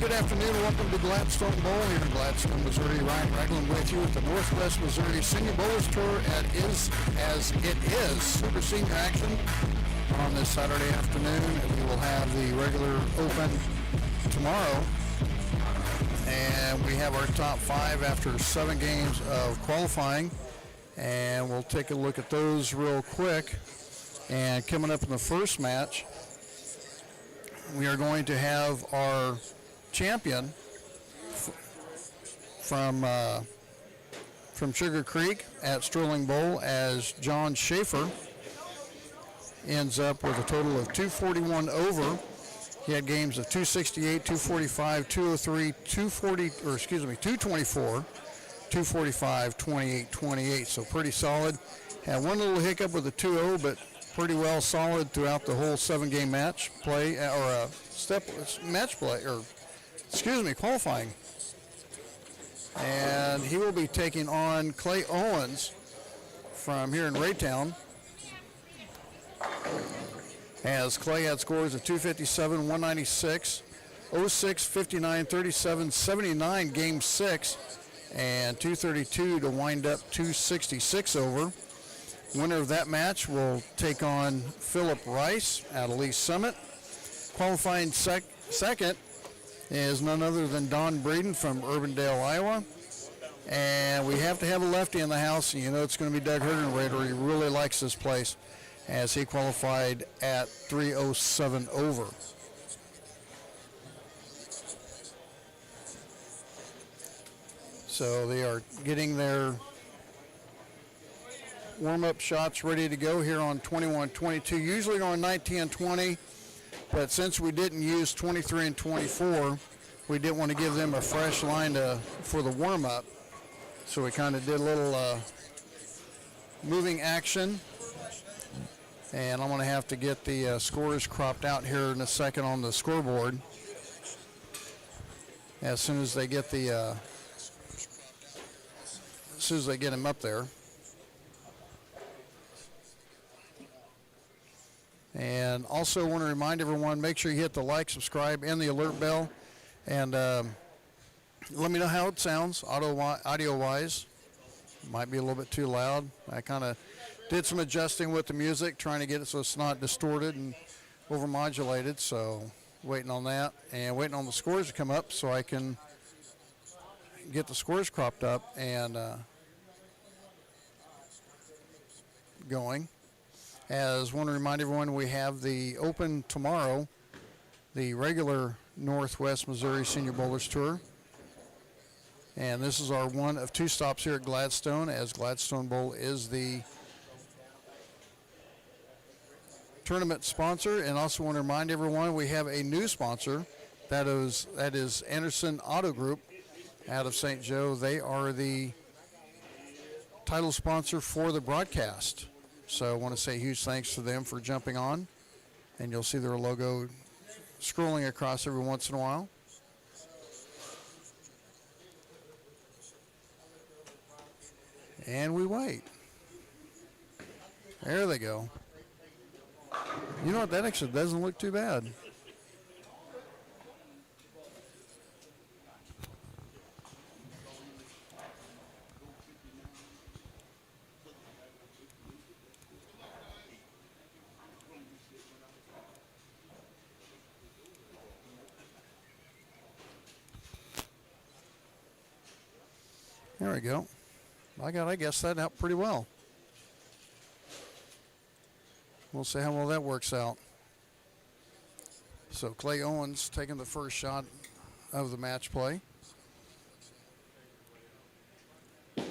good afternoon. Welcome to Gladstone Bowl here in Gladstone, Missouri. Ryan Ragland with you at the Northwest Missouri Senior Bowlers Tour as it is Super Senior action on this Saturday afternoon. We will have the regular open tomorrow, and we have our top five after 7 games of qualifying, and we'll take a look at those real quick. And coming up in the first match, we are going to have our champion from Sugar Creek at Sterling Bowl, as John Schaefer ends up with a total of 241 over. He had games of 268, 245, 203, 224, 245, 28, 28. So pretty solid. Had one little hiccup with a 2-0, but pretty well solid throughout the whole 7-game match play, or qualifying. And he will be taking on Clay Owens from here in Raytown, as Clay had scores of 257, 196, 06, 59, 37, 79 game 6, and 232 to wind up 266 over. Winner of that match will take on Philip Rice at Elise Summit. Qualifying second is none other than Don Breeden from Urbandale, Iowa. And we have to have a lefty in the house, and you know it's going to be Doug Hergenrader. He really likes this place, as he qualified at 307 over. So they are getting their warm-up shots ready to go here on 21-22. Usually on 19 and 20, but since we didn't use 23 and 24, we didn't want to give them a fresh line for the warm-up. So we kind of did a little moving action. And I'm going to have to get the scores cropped out here in a second on the scoreboard, as soon as they get them up there. And also want to remind everyone, make sure you hit the like, subscribe, and the alert bell. And let me know how it sounds audio-wise. Might be a little bit too loud. I kind of did some adjusting with the music, trying to get it so it's not distorted and overmodulated. So waiting on that, and waiting on the scores to come up so I can get the scores cropped up and going. As I want to remind everyone, we have the Open tomorrow, the regular Northwest Missouri Senior Bowlers Tour. And this is our one of 2 stops here at Gladstone, as Gladstone Bowl is the tournament sponsor. And also want to remind everyone, we have a new sponsor. That is Anderson Auto Group out of St. Joe. They are the title sponsor for the broadcast. So I want to say huge thanks to them for jumping on. And you'll see their logo scrolling across every once in a while. And we wait. There they go. You know what? That actually doesn't look too bad. There we go. I guess that out pretty well. We'll see how well that works out. So Clay Owens taking the first shot of the match play. It's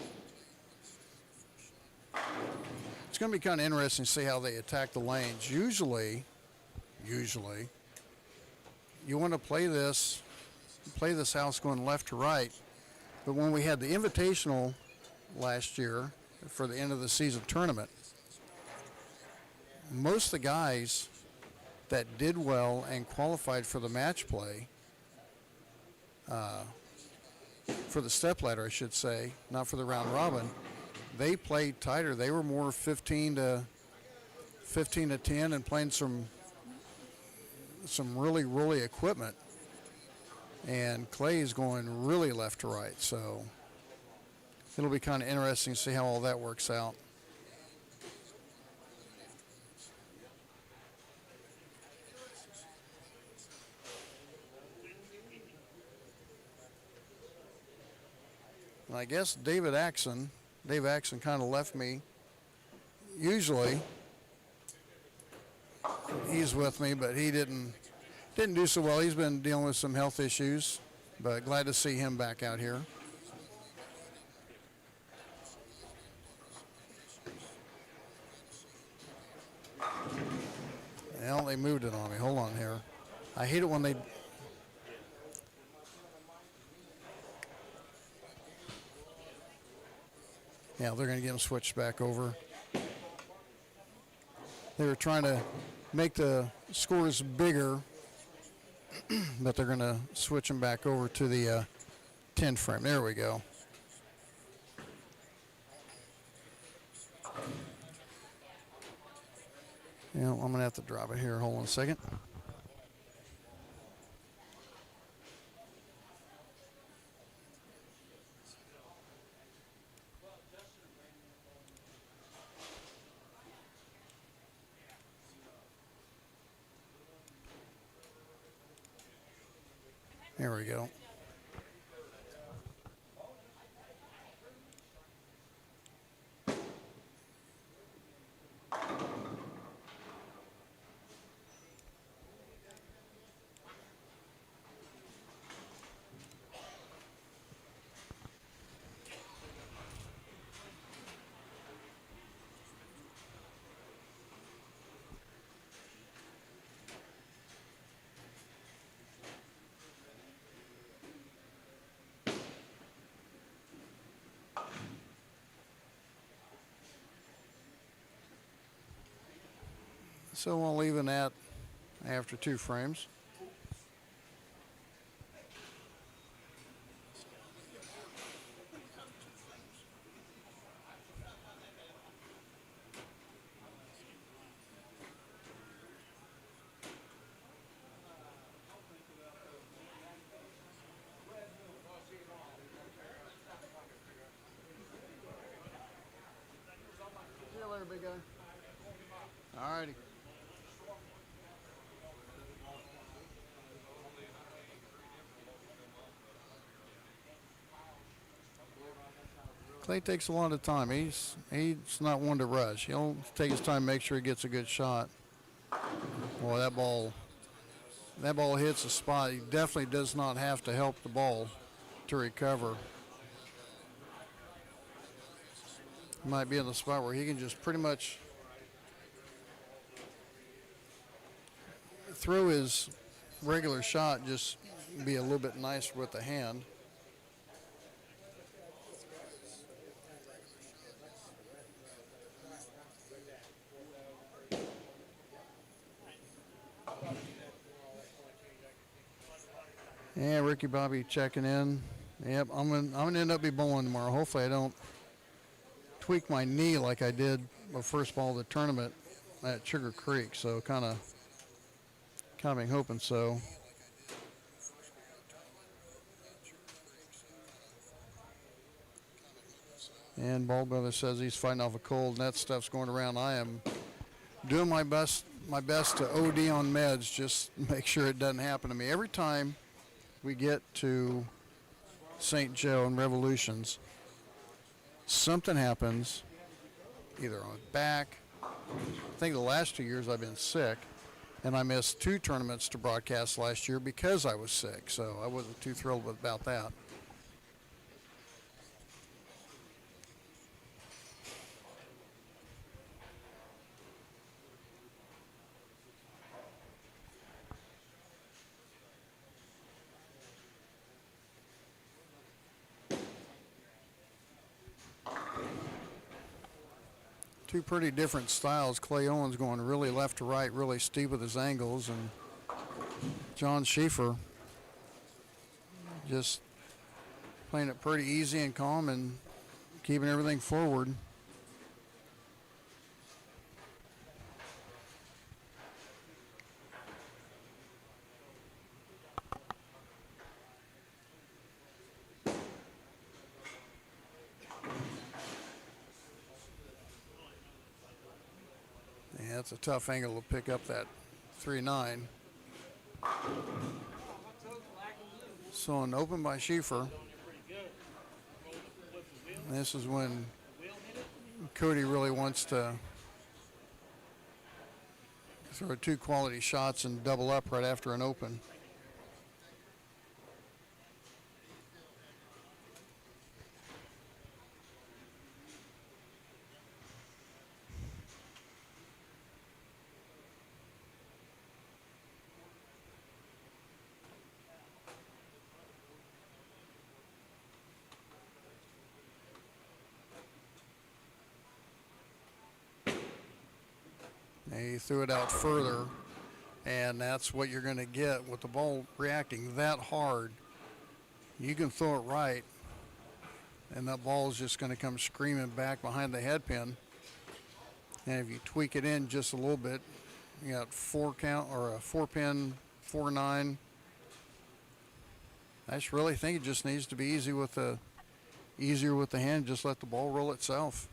going to be kind of interesting to see how they attack the lanes. Usually, you want to play this house going left to right. But when we had the Invitational last year for the end of the season tournament, most of the guys that did well and qualified for the match play, for the stepladder, I should say, not for the round robin, they played tighter. They were more 15 to 10 and playing some really equipment. and Clay is going really left to right. So it'll be kind of interesting to see how all that works out. And I guess Dave Axon kind of left me. Usually he's with me, but he didn't do so well. He's been dealing with some health issues, but glad to see him back out here. Well, they moved it on me. Hold on here. I hate it when they... Yeah, they're going to get him switched back over. They were trying to make the scores bigger, but they're going to switch them back over to the 10 frame. There we go. Yeah, I'm going to have to drop it here. Hold on a second. There we go. So we'll even that after 2 frames. See you later, big guy. All righty. Clay takes a lot of time. He's not one to rush. He'll take his time, make sure he gets a good shot. Boy, that ball hits the spot. He definitely does not have to help the ball to recover. He might be in the spot where he can just pretty much throw his regular shot, just be a little bit nicer with the hand. Yeah, Ricky Bobby checking in. Yep, I'm gonna end up be bowling tomorrow. Hopefully I don't tweak my knee like I did the first ball of the tournament at Sugar Creek. So kind of been hoping so. And Ball Brother says he's fighting off a cold, and that stuff's going around. I am doing my best to OD on meds, just make sure it doesn't happen to me. Every time we get to St. Joe and Revolutions, something happens, either on the back. I think the last 2 years I've been sick, and I missed 2 tournaments to broadcast last year because I was sick, so I wasn't too thrilled about that. Two pretty different styles. Clay Owens going really left to right, really steep with his angles, and John Schieffer just playing it pretty easy and calm and keeping everything forward. That's a tough angle to pick up that 3-9. So an open by Schieffer. This is when Cody really wants to throw 2 quality shots and double up right after an open. He threw it out further, and that's what you're going to get with the ball reacting that hard. You can throw it right, and that ball is just going to come screaming back behind the head pin. And if you tweak it in just a little bit, you got 4 count or a 4-pin, 4-9. I just really think it just needs to be easier with the hand. Just let the ball roll itself.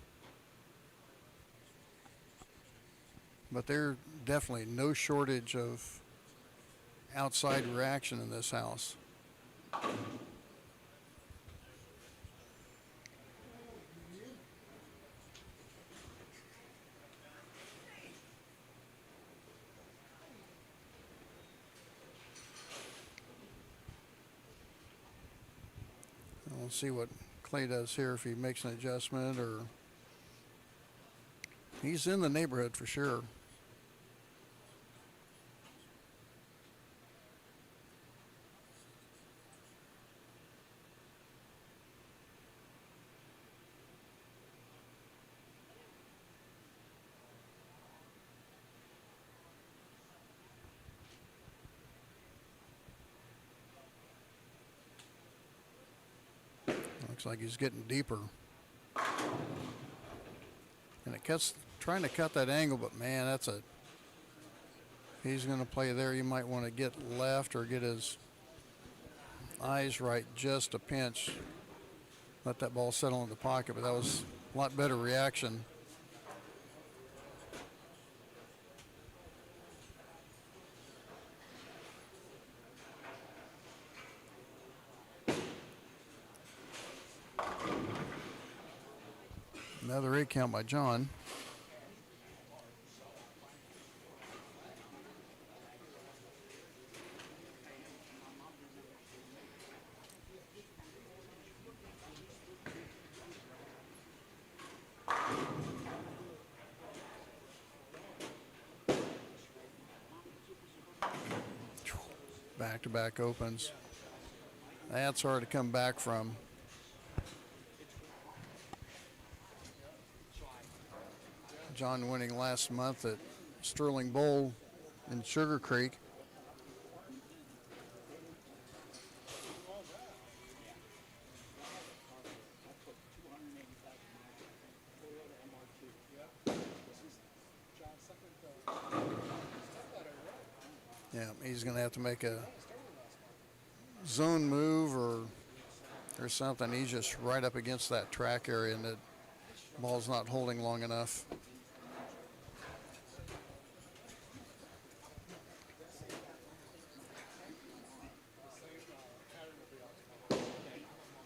But there's definitely no shortage of outside reaction in this house. We'll see what Clay does here, if he makes an adjustment, or he's in the neighborhood for sure. Looks like he's getting deeper. And it cuts, trying to cut that angle, but man, he's going to play there. You might want to get left or get his eyes right just a pinch. Let that ball settle in the pocket, but that was a lot better reaction. Another 8 count by John. Back-to-back opens. That's hard to come back from. John winning last month at Sterling Bowl in Sugar Creek. Yeah, he's going to have to make a zone move or something. He's just right up against that track area, and the ball's not holding long enough.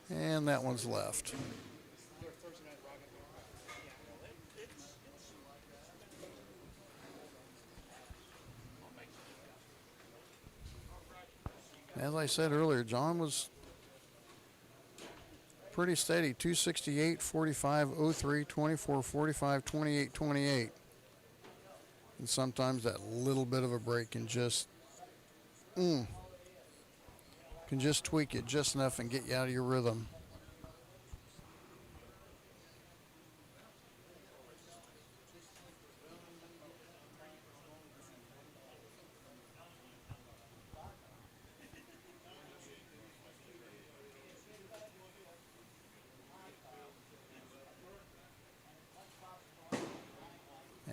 And that one's left. As I said earlier, John was pretty steady. 268, 45, 03, 24, 45, 28, 28. And sometimes that little bit of a break can just tweak it just enough and get you out of your rhythm.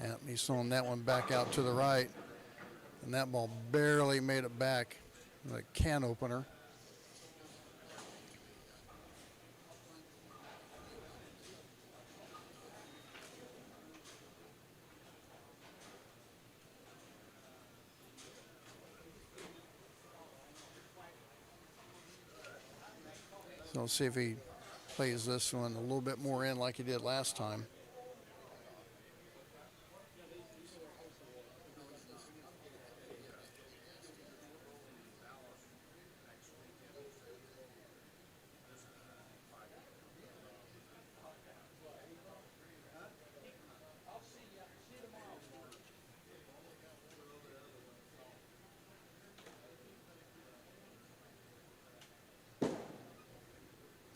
Yeah, he's throwing that one back out to the right, and that ball barely made it back. The can opener. So let's see if he plays this one a little bit more in like he did last time.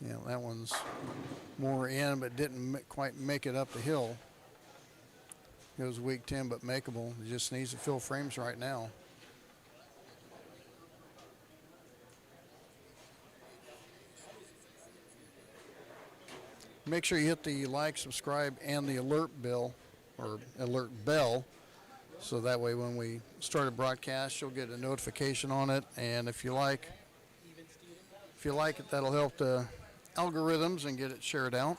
Yeah, that one's more in, but didn't quite make it up the hill. Goes weak 10, but makeable. He just needs to fill frames right now. Make sure you hit the like, subscribe, and the alert bell, or alert bell, so that way when we start a broadcast, you'll get a notification on it. And if you like it, that'll help the algorithms and get it shared out.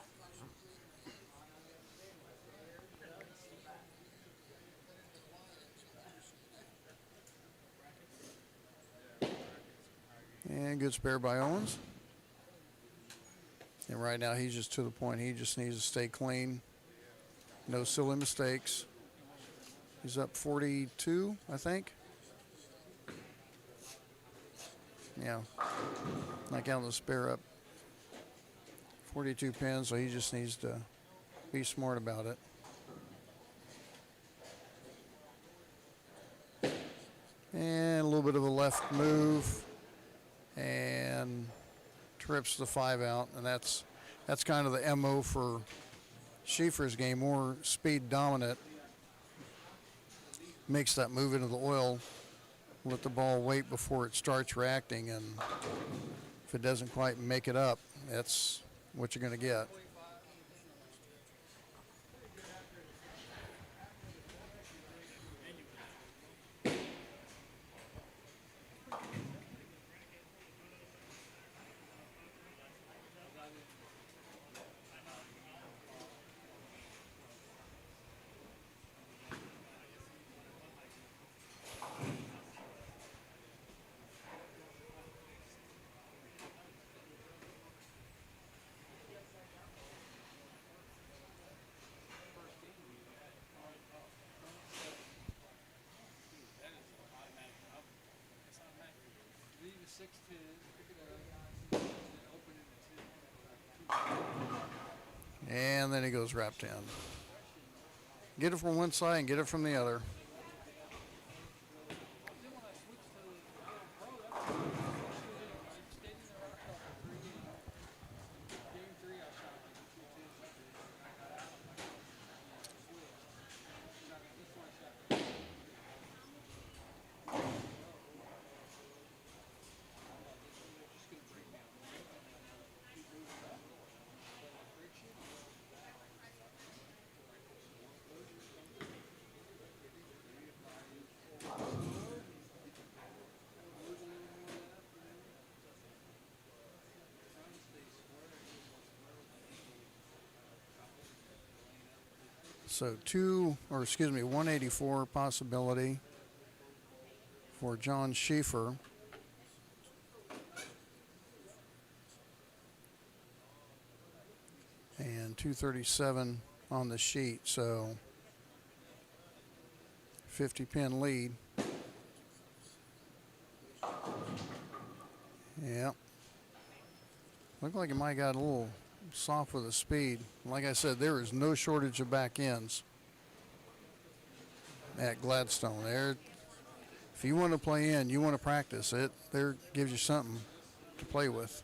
And good spare by Owens. And right now he's just to the point. He just needs to stay clean. No silly mistakes. He's up 42, I think. Yeah. Not counting the spare up. 42 pins, so he just needs to be smart about it. And a little bit of a left move. And trips the 5 out, and that's kind of the MO for Schieffer's game, more speed dominant. Makes that move into the oil, let the ball wait before it starts reacting, and if it doesn't quite make it up, that's what you're going to get. And then he goes wrapped in. Get it from one side and get it from the other. So 184 possibility for John Schieffer. And 237 on the sheet, so 50 pin lead. Yeah. Looked like it might have got a little soft with the speed. Like I said, there is no shortage of back ends at Gladstone. There, if you want to play in, you want to practice it, there gives you something to play with.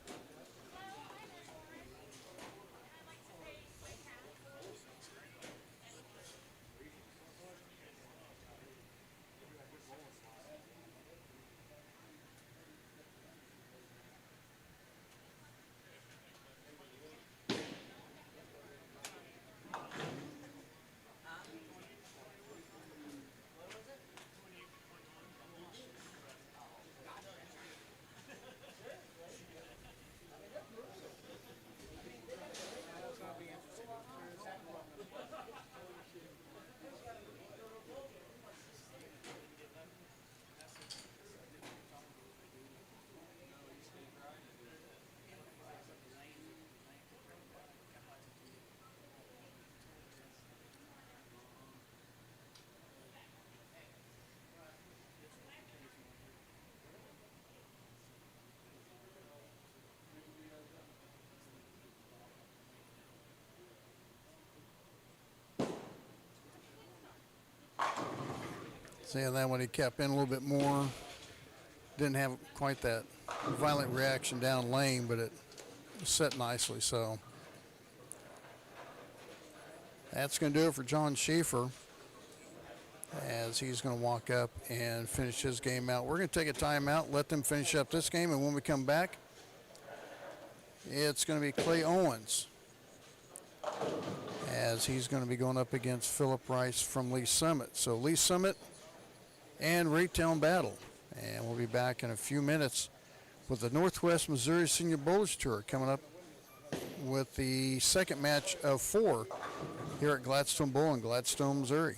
And then when he kept in a little bit more, didn't have quite that violent reaction down lane, but it set nicely. So that's going to do it for John Schaefer, as he's going to walk up and finish his game out. We're going to take a timeout, let them finish up this game, and when we come back, it's going to be Clay Owens, as he's going to be going up against Philip Rice from Lee Summit. So Lee Summit and Raytown battle. And we'll be back in a few minutes with the Northwest Missouri Senior Bowlers Tour coming up with the second match of 4 here at Gladstone Bowl in Gladstone, Missouri.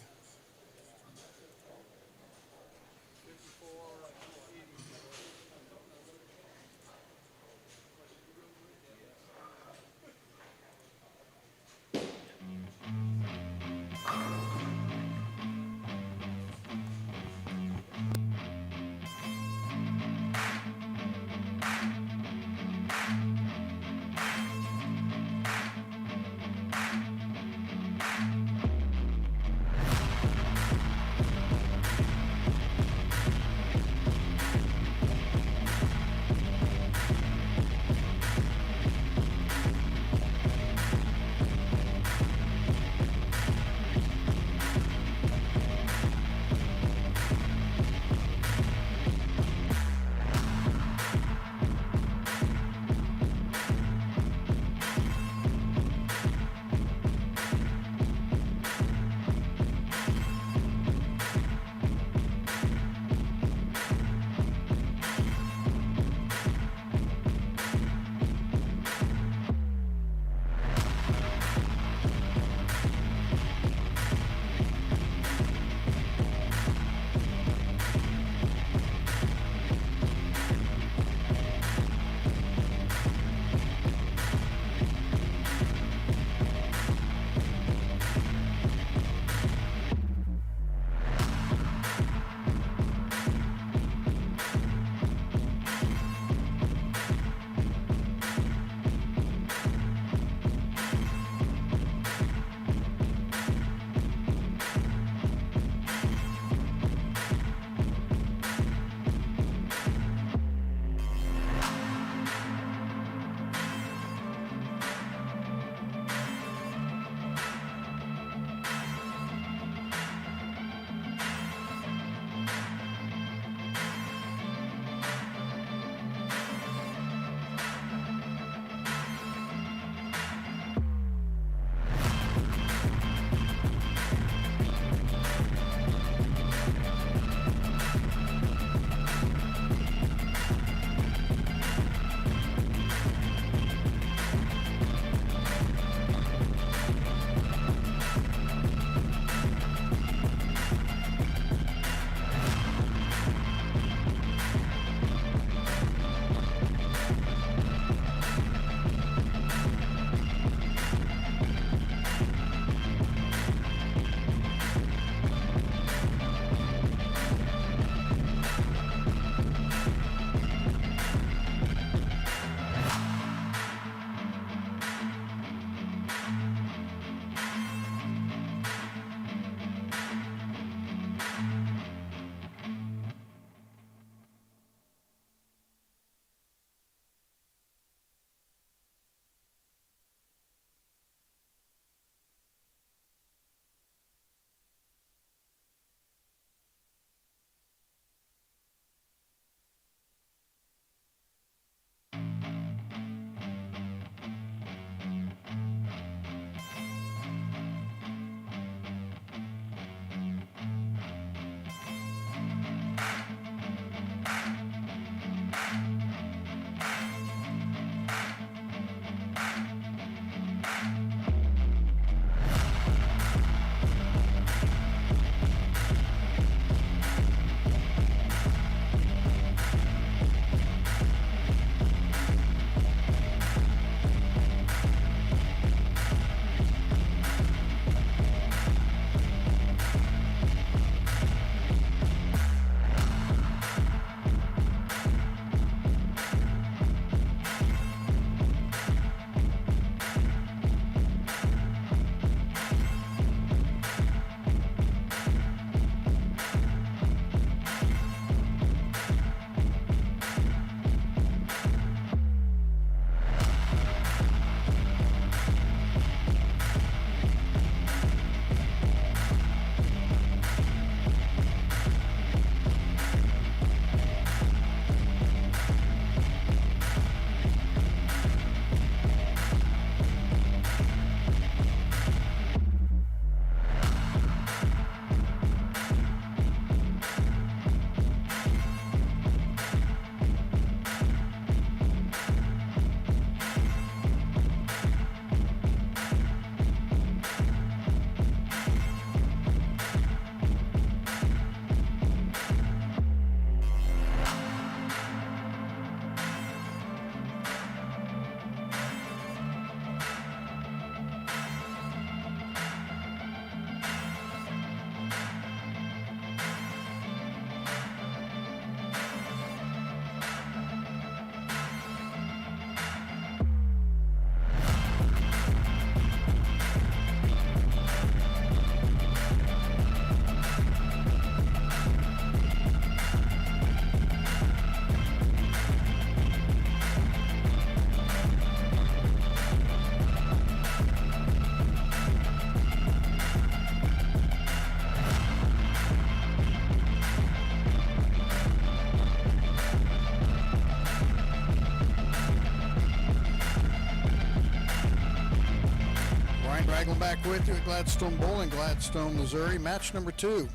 Drag back with you at Gladstone Bowl in Gladstone, Missouri. Match number 2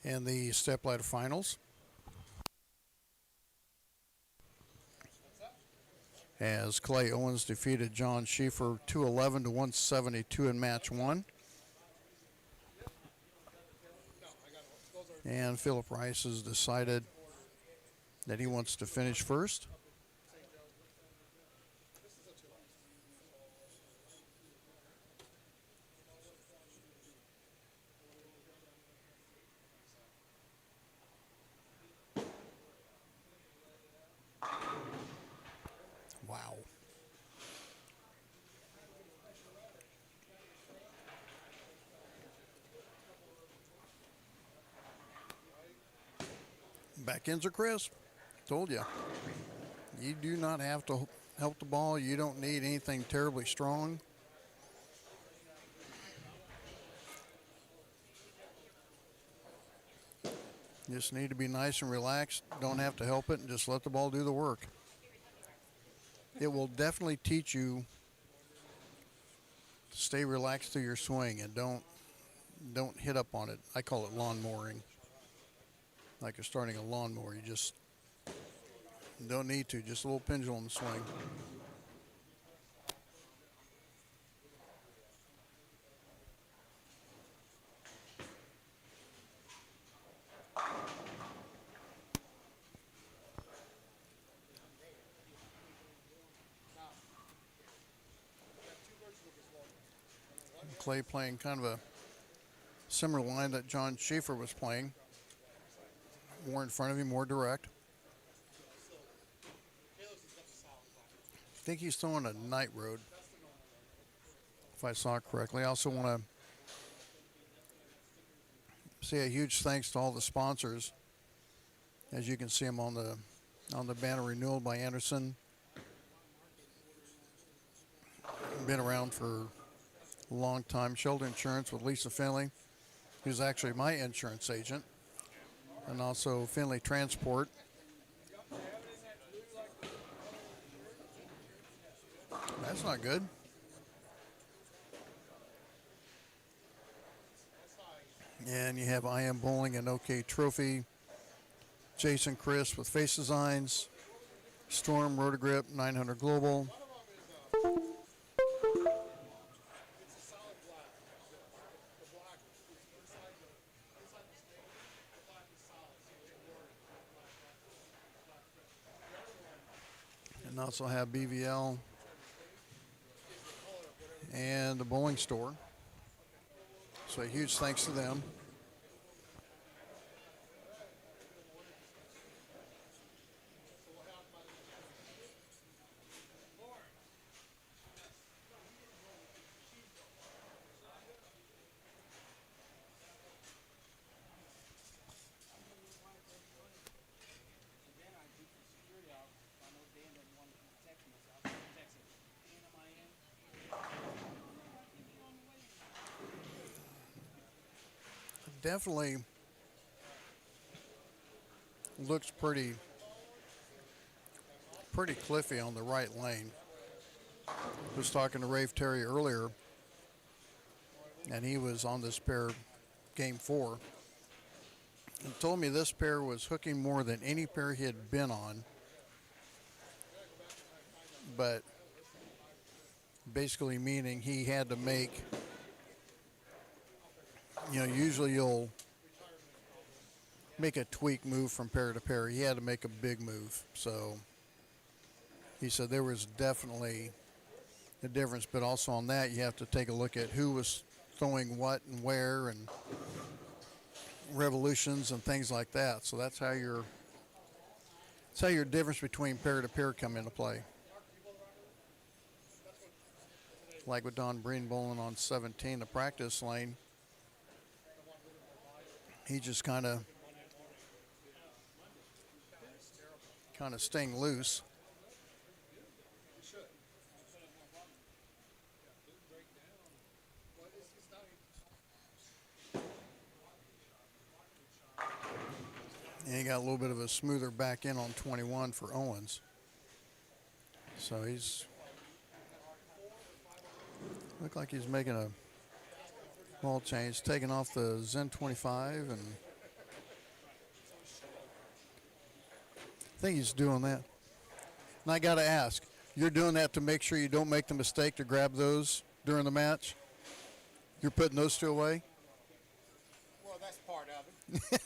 in the Stepladder Finals. As Clay Owens defeated John Schieffer 211 to 172 in match 1. And Philip Rice has decided that he wants to finish first. Wow. Back ends are crisp. Told you. You do not have to help the ball. You don't need anything terribly strong. You just need to be nice and relaxed. Don't have to help it and just let the ball do the work. It will definitely teach you to stay relaxed through your swing and don't hit up on it. I call it lawn mowing. Like you're starting a lawnmower. You just don't need to. Just a little pendulum swing. Clay playing kind of a similar line that John Schieffer was playing. More in front of him, more direct. I think he's throwing a night road, if I saw it correctly. I also want to say a huge thanks to all the sponsors. As you can see them on the banner, renewal by Anderson. Been around for a long time. Shelter Insurance with Lisa Finley, who's actually my insurance agent. And also Finley Transport. That's not good. And you have I Am Bowling and OK Trophy. Jason Chris with Face Designs. Storm, Rotagrip, 900 Global. And also have BVL and the bowling store. So a huge thanks to them. Definitely looks pretty cliffy on the right lane. Was talking to Rafe Terry earlier, and he was on this pair game 4 and told me this pair was hooking more than any pair he had been on, but basically meaning he had to make, usually you'll make a tweak move from pair to pair. He had to make a big move. So he said there was definitely a difference, but also on that you have to take a look at who was throwing what and where and revolutions and things like that. So that's how your difference between pair to pair come into play. Like with Don Breen bowling on 17, the practice lane, he just kind of staying loose. And he got a little bit of a smoother back in on 21 for Owens. So he's Looked like he's making a ball change, taking off the Zen 25, and I think he's doing that. And I got to ask, you're doing that to make sure you don't make the mistake to grab those during the match? You're putting those two away? Well, that's part of it.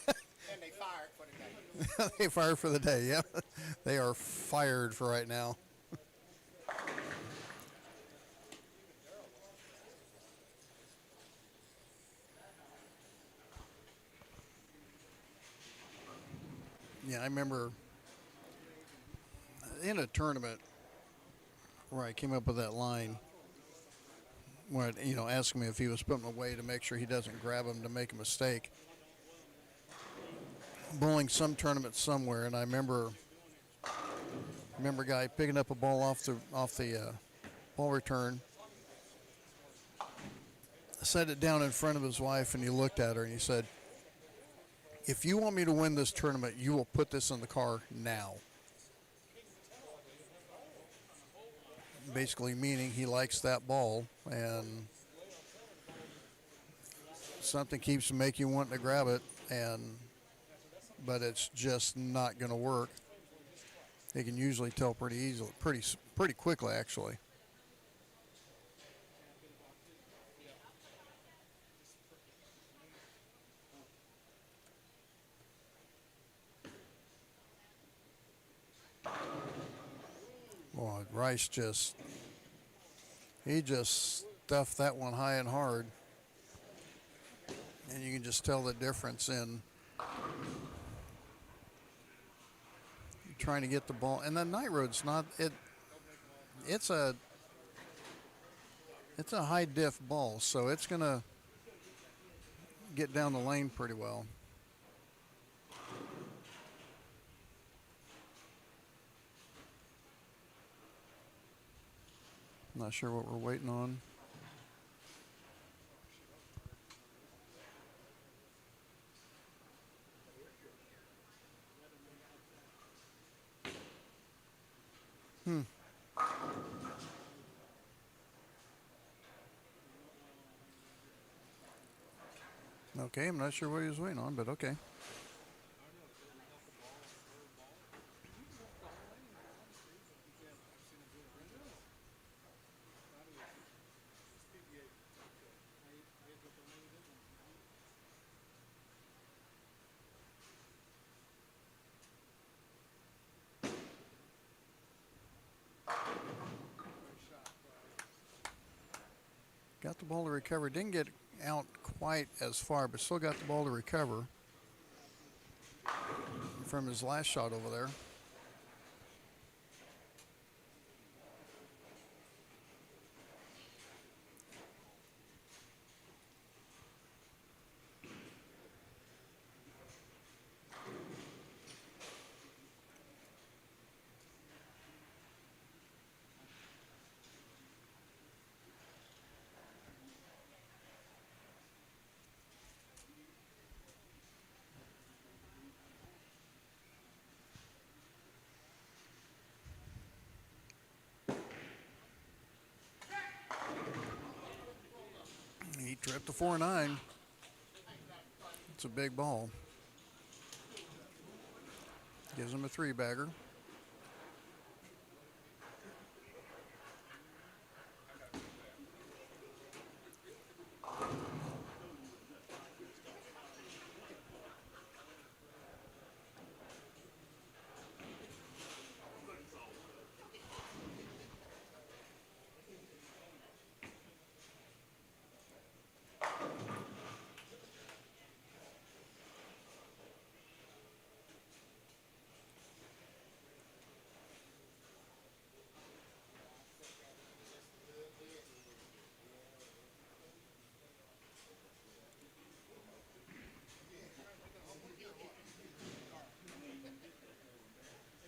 And they fired for the day. They fired for the day, yeah. They are fired for right now. Yeah, I remember in a tournament where I came up with that line, where asking me if he was putting them away to make sure he doesn't grab them to make a mistake. Bowling some tournament somewhere, and I remember a guy picking up a ball off the ball return, set it down in front of his wife, and he looked at her and he said, "If you want me to win this tournament, you will put this in the car now." Basically meaning he likes that ball, and something keeps making you want to grab it, but it's just not going to work. They can usually tell pretty easily, pretty quickly, actually. Well, Rice just stuffed that one high and hard, and you can just tell the difference in trying to get the ball. And the night road's not it. It's a high diff ball, so it's gonna get down the lane pretty well. Not sure what we're waiting on. Okay, I'm not sure what he was waiting on, but okay. Got the ball to recover. Didn't get out quite as far, but still got the ball to recover from his last shot over there. He tripped the 4-9. It's a big ball. Gives him a 3-bagger.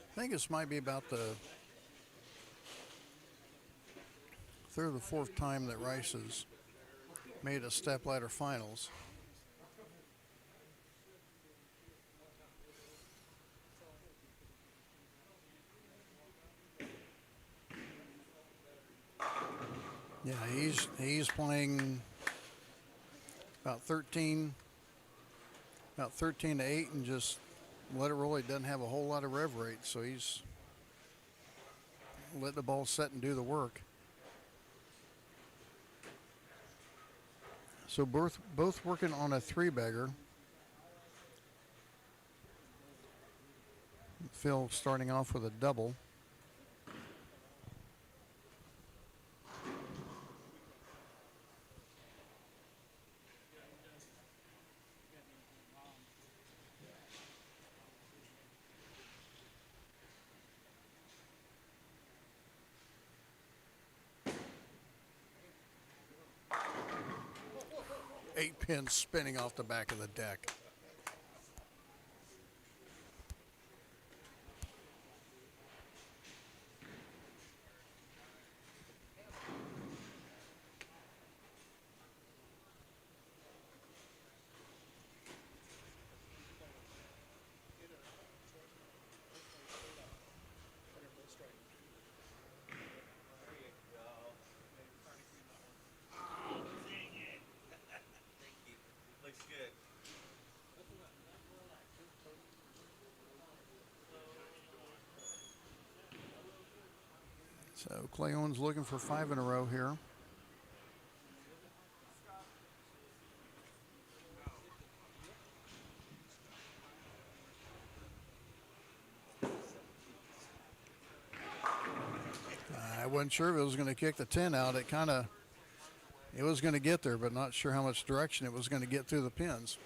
I think this might be about the third or fourth time that Rice has made a Stepladder finals. Yeah, he's playing about 13 to 8 and just let it roll. He doesn't have a whole lot of rev rate, so he's let the ball set and do the work. So both working on a three-bagger. Phil starting off with a double. Eight pins spinning off the back of the deck. Looks good. So Clay Owens looking for 5 in a row here. I wasn't sure if it was going to kick the 10 out. It was going to get there, but not sure how much direction it was going to get through the pins.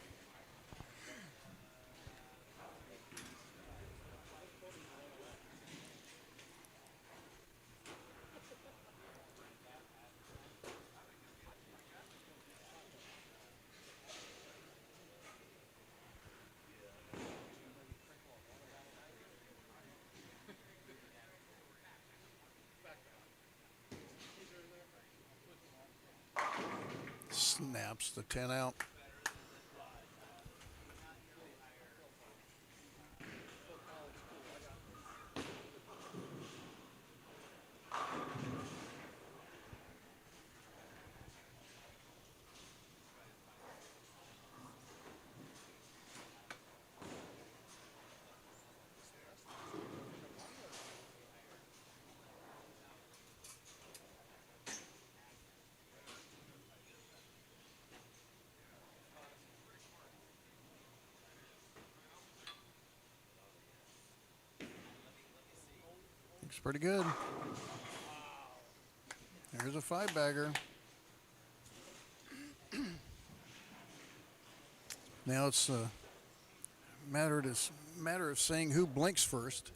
Snaps the 10 out. Looks pretty good. There's a 5-bagger. Now it's a matter of seeing who blinks first.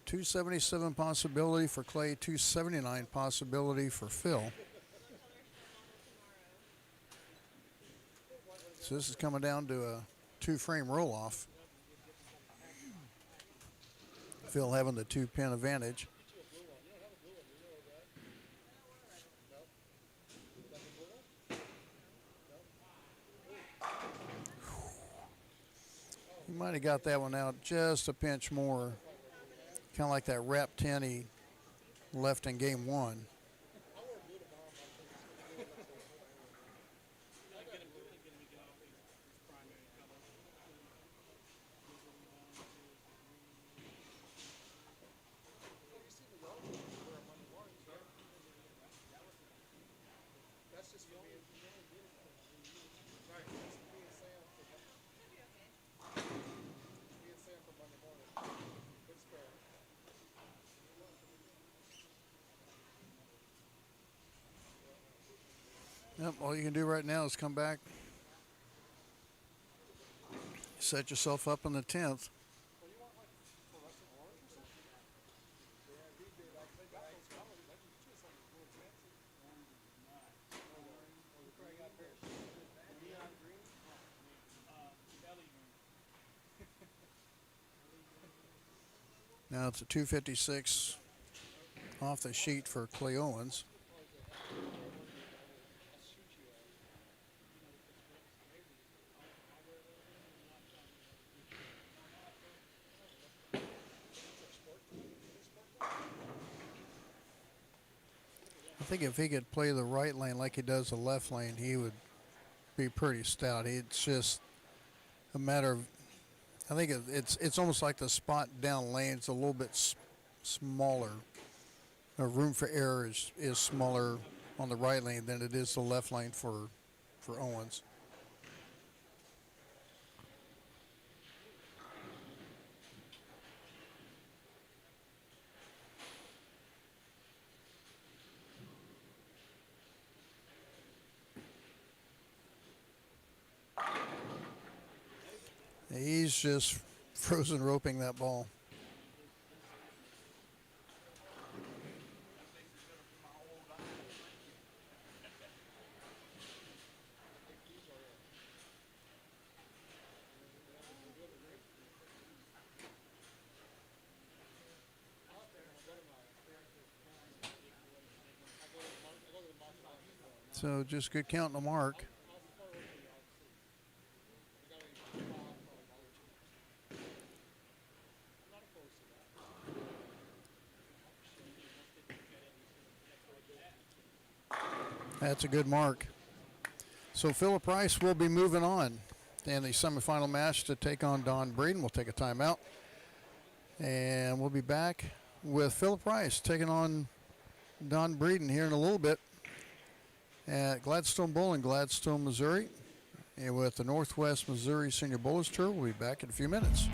$277 possibility for Clay, $279 possibility for Phil. So this is coming down to a 2-frame roll-off. Phil having the 2-pin advantage. He might have got that one out just a pinch more. Kind of like that wrap 10 he left in game 1. Yep, all you can do right now is come back, set yourself up in the 10th. Now it's a 256 off the sheet for Clay Owens. think if he could play the right lane like he does the left lane, he would be pretty stout. It's just a matter of, I think it's almost like the spot down lane. It's a little bit smaller. The room for error is smaller on the right lane than it is the left lane for Owens. He's just frozen roping that ball. So just good count on the mark. That's a good mark. So Philip Rice will be moving on in the semifinal match to take on Don Breeden. We'll take a timeout. And we'll be back with Philip Rice taking on Don Breeden here in a little bit at Gladstone Bowl in Gladstone, Missouri. And with the Northwest Missouri Senior Bowlers Tour, we'll be back in a few minutes.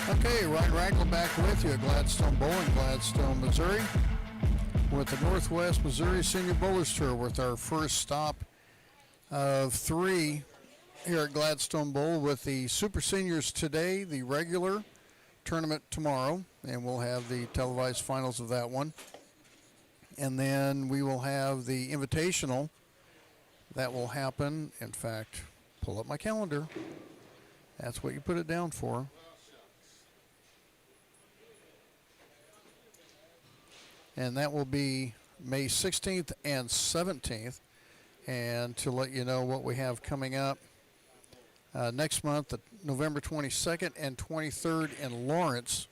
Okay, Ryan Ragland back with you at Gladstone Bowling, Gladstone, Missouri, with the Northwest Missouri Senior Bowlers Tour, with our first stop of 3 here at Gladstone Bowl, with the Super Seniors today, the regular tournament tomorrow, and we'll have the televised finals of that one. And then we will have the Invitational that will happen. In fact, pull up my calendar. That's what you put it down for. And that will be May 16th and 17th. And to let you know what we have coming up next month, November 22nd and 23rd in Lawrence,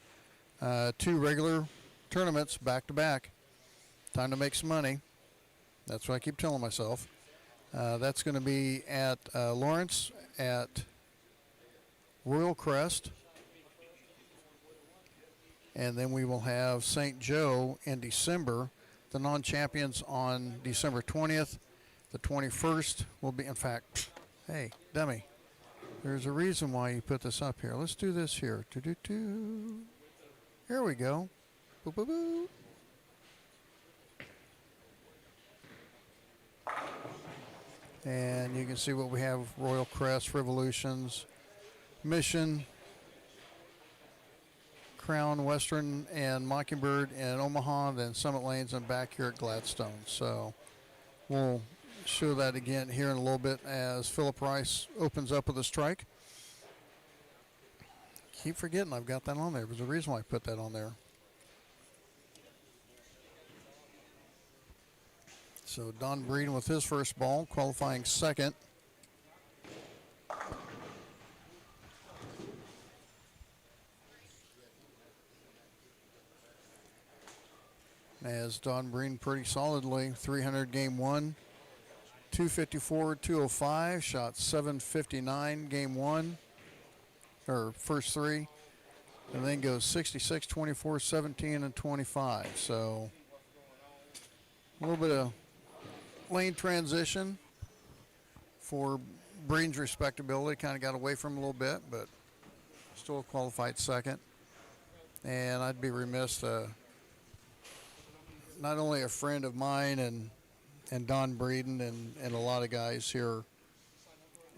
2 regular tournaments back to back. Time to make some money. That's what I keep telling myself. That's going to be at Lawrence at Royal Crest. And then we will have St. Joe in December. The non-champions on December 20th. The 21st will be, in fact, hey, dummy, there's a reason why you put this up here. Let's do this here. Here we go. Boo, boo, boo. And you can see what we have: Royal Crest, Revolutions, Mission, Crown, Western, and Mockingbird in Omaha, then Summit Lanes, and back here at Gladstone. So we'll show that again here in a little bit as Philip Rice opens up with a strike. Keep forgetting I've got that on there. There's a reason why I put that on there. So Don Breeden with his first ball, qualifying second. As Don Breeden pretty solidly, 300 game 1, 254, 205, shot 759 game 1, or first 3, and then goes 66, 24, 17, and 25. So a little bit of lane transition for Breeden's respectability. Kind of got away from him a little bit, but still qualified second. And I'd be remiss, not only a friend of mine and Don Breeden and a lot of guys here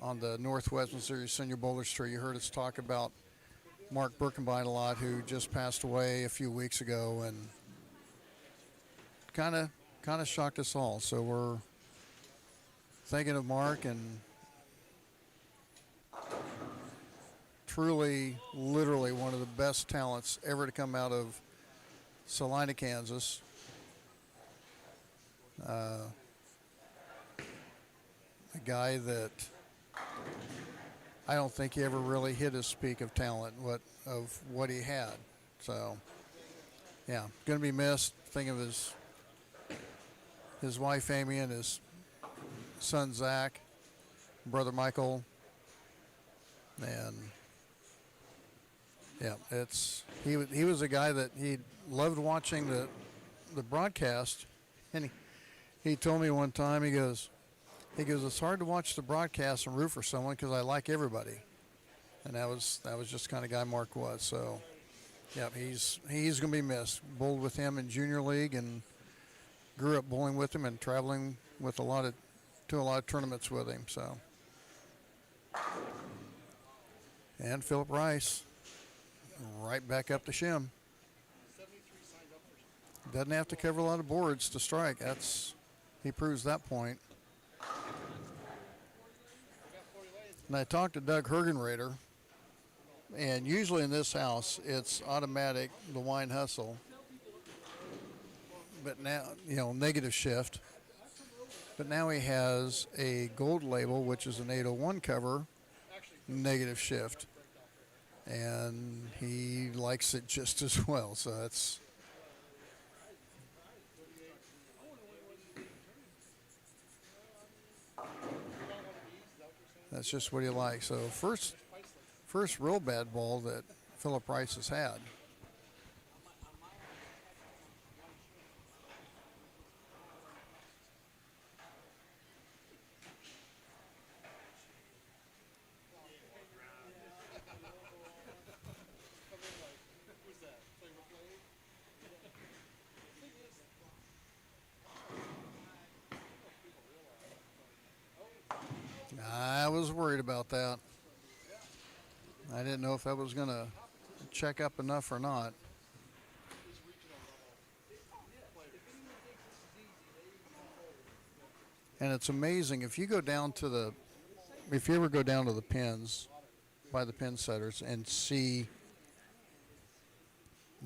on the Northwest Missouri Senior Bowlers Tour. You heard us talk about Mark Birkenbein a lot, who just passed away a few weeks ago, and kind of shocked us all. So we're thinking of Mark, and truly, literally one of the best talents ever to come out of Salina, Kansas. A guy that I don't think he ever really hit his peak of talent, of what he had. So, yeah, going to be missed. Think of his wife Amy and his son Zach, brother Michael, and yeah, he was a guy that he loved watching the broadcast, and he told me one time, he goes, it's hard to watch the broadcast and root for someone because I like everybody. And that was just the kind of guy Mark was. So, yeah, he's going to be missed. Bowled with him in junior league and grew up bowling with him and traveling with a lot of tournaments with him. So, and Philip Rice right back up the shim. Doesn't have to cover a lot of boards to strike. He proves that point. And I talked to Doug Hergenrader, and usually in this house it's automatic, the wine hustle. But now, negative shift. But now he has a gold label, which is an 801 cover, negative shift. And he likes it just as well. So that's just what he likes. So first real bad ball that Philip Rice has had. about that. I didn't know if that was going to check up enough or not. And it's amazing if you go down to the, if you ever go down to the pins by the pin setters and see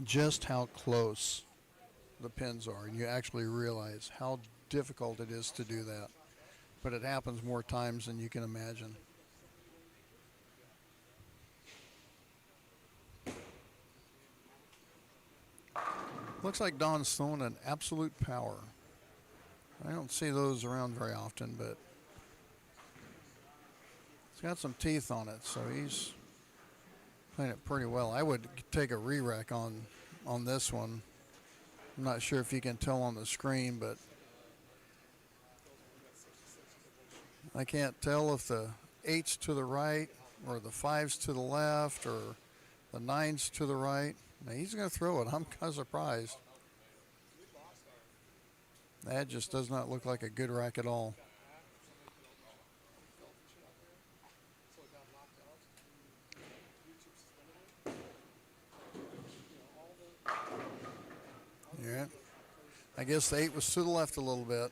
just how close the pins are, and you actually realize how difficult it is to do that. But it happens more times than you can imagine. Looks like Don's throwing an absolute power. I don't see those around very often, but it's got some teeth on it, so he's playing it pretty well. I would take a re-rack on this one. I'm not sure if you can tell on the screen, but I can't tell if the 8's to the right or the 5's to the left or the 9's to the right. Now he's going to throw it. I'm kind of surprised. That just does not look like a good rack at all. Yeah. I guess the 8 was to the left a little bit.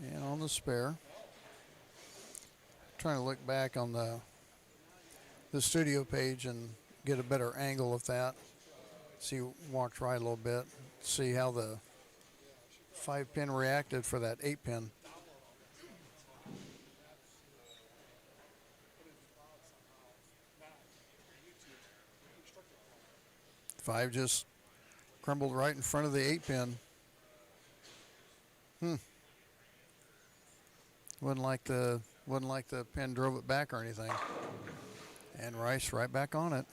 And on the spare. Trying to look back on the studio page and get a better angle of that. See, walked right a little bit. See how the 5-pin reacted for that 8-pin. 5 just crumbled right in front of the 8-pin. Wasn't like the pin drove it back or anything. And Rice right back on it.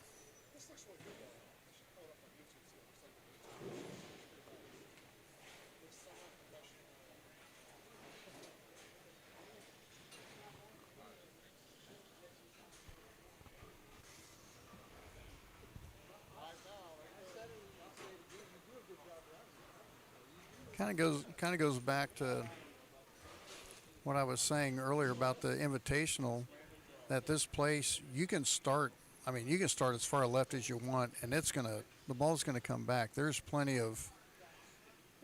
Kind of goes back to what I was saying earlier about the Invitational, that this place you can start. I mean, you can start as far left as you want, and the ball's gonna come back. There's plenty of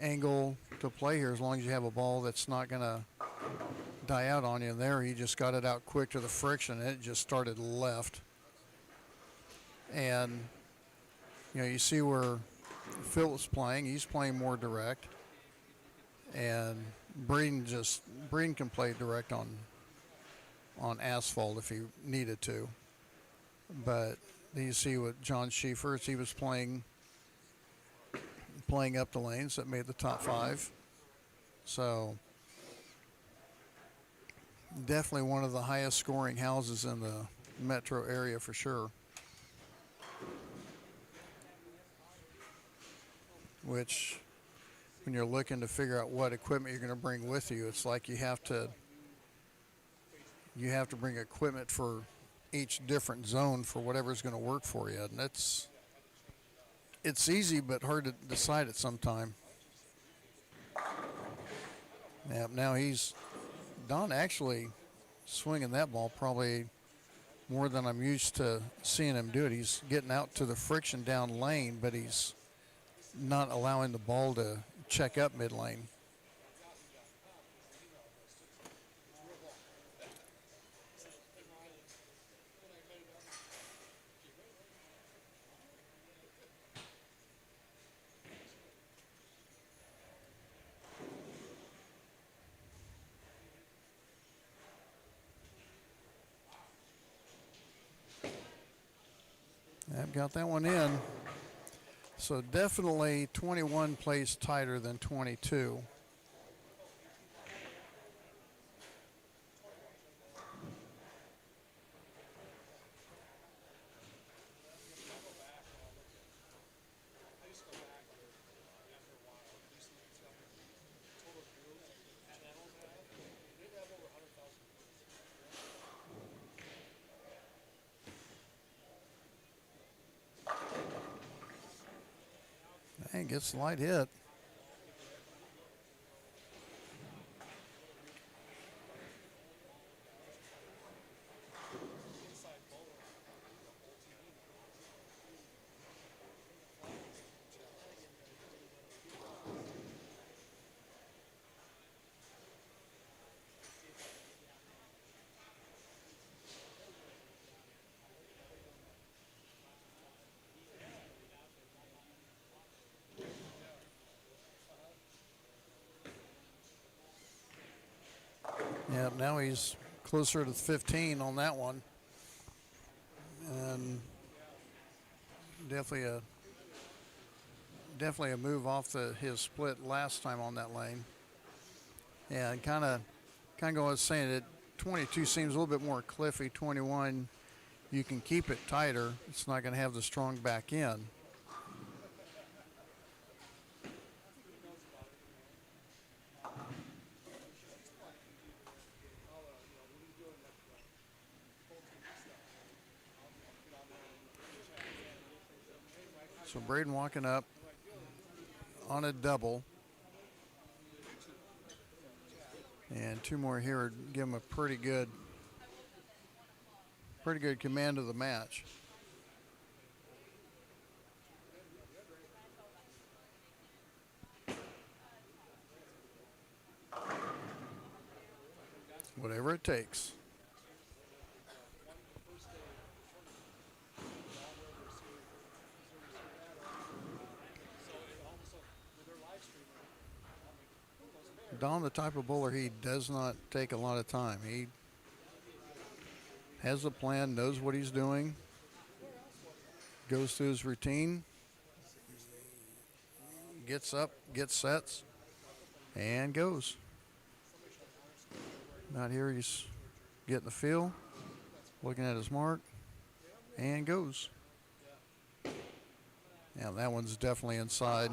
angle to play here as long as you have a ball that's not gonna die out on you. And there, he just got it out quick to the friction, and it just started left. And you see where Phil's playing. He's playing more direct. And Breeden can play direct on asphalt if he needed to. But you see what John Schieffer, he was playing up the lanes that made the top 5. So definitely one of the highest scoring houses in the metro area for sure. Which, when you're looking to figure out what equipment you're going to bring with you, it's like you have to bring equipment for each different zone for whatever's going to work for you. And it's easy but hard to decide at some time. Yeah, now Don actually swinging that ball probably more than I'm used to seeing him do it. He's getting out to the friction down lane, but he's not allowing the ball to check up mid lane. I've got that one in. So definitely 21 plays tighter than 22. gets light hit. Yeah, now he's closer to 15 on that one. And definitely a move off his split last time on that lane. Yeah, and kind of go was saying that 22 seems a little bit more cliffy. 21, you can keep it tighter. It's not going to have the strong back end. So Braden walking up on a double. And two more here would give him a pretty good command of the match. Whatever it takes. Don, the type of bowler, he does not take a lot of time. He has a plan, knows what he's doing, goes through his routine, gets up, gets sets, and goes. Out here, he's getting the feel, looking at his mark, and goes. Yeah, that one's definitely inside.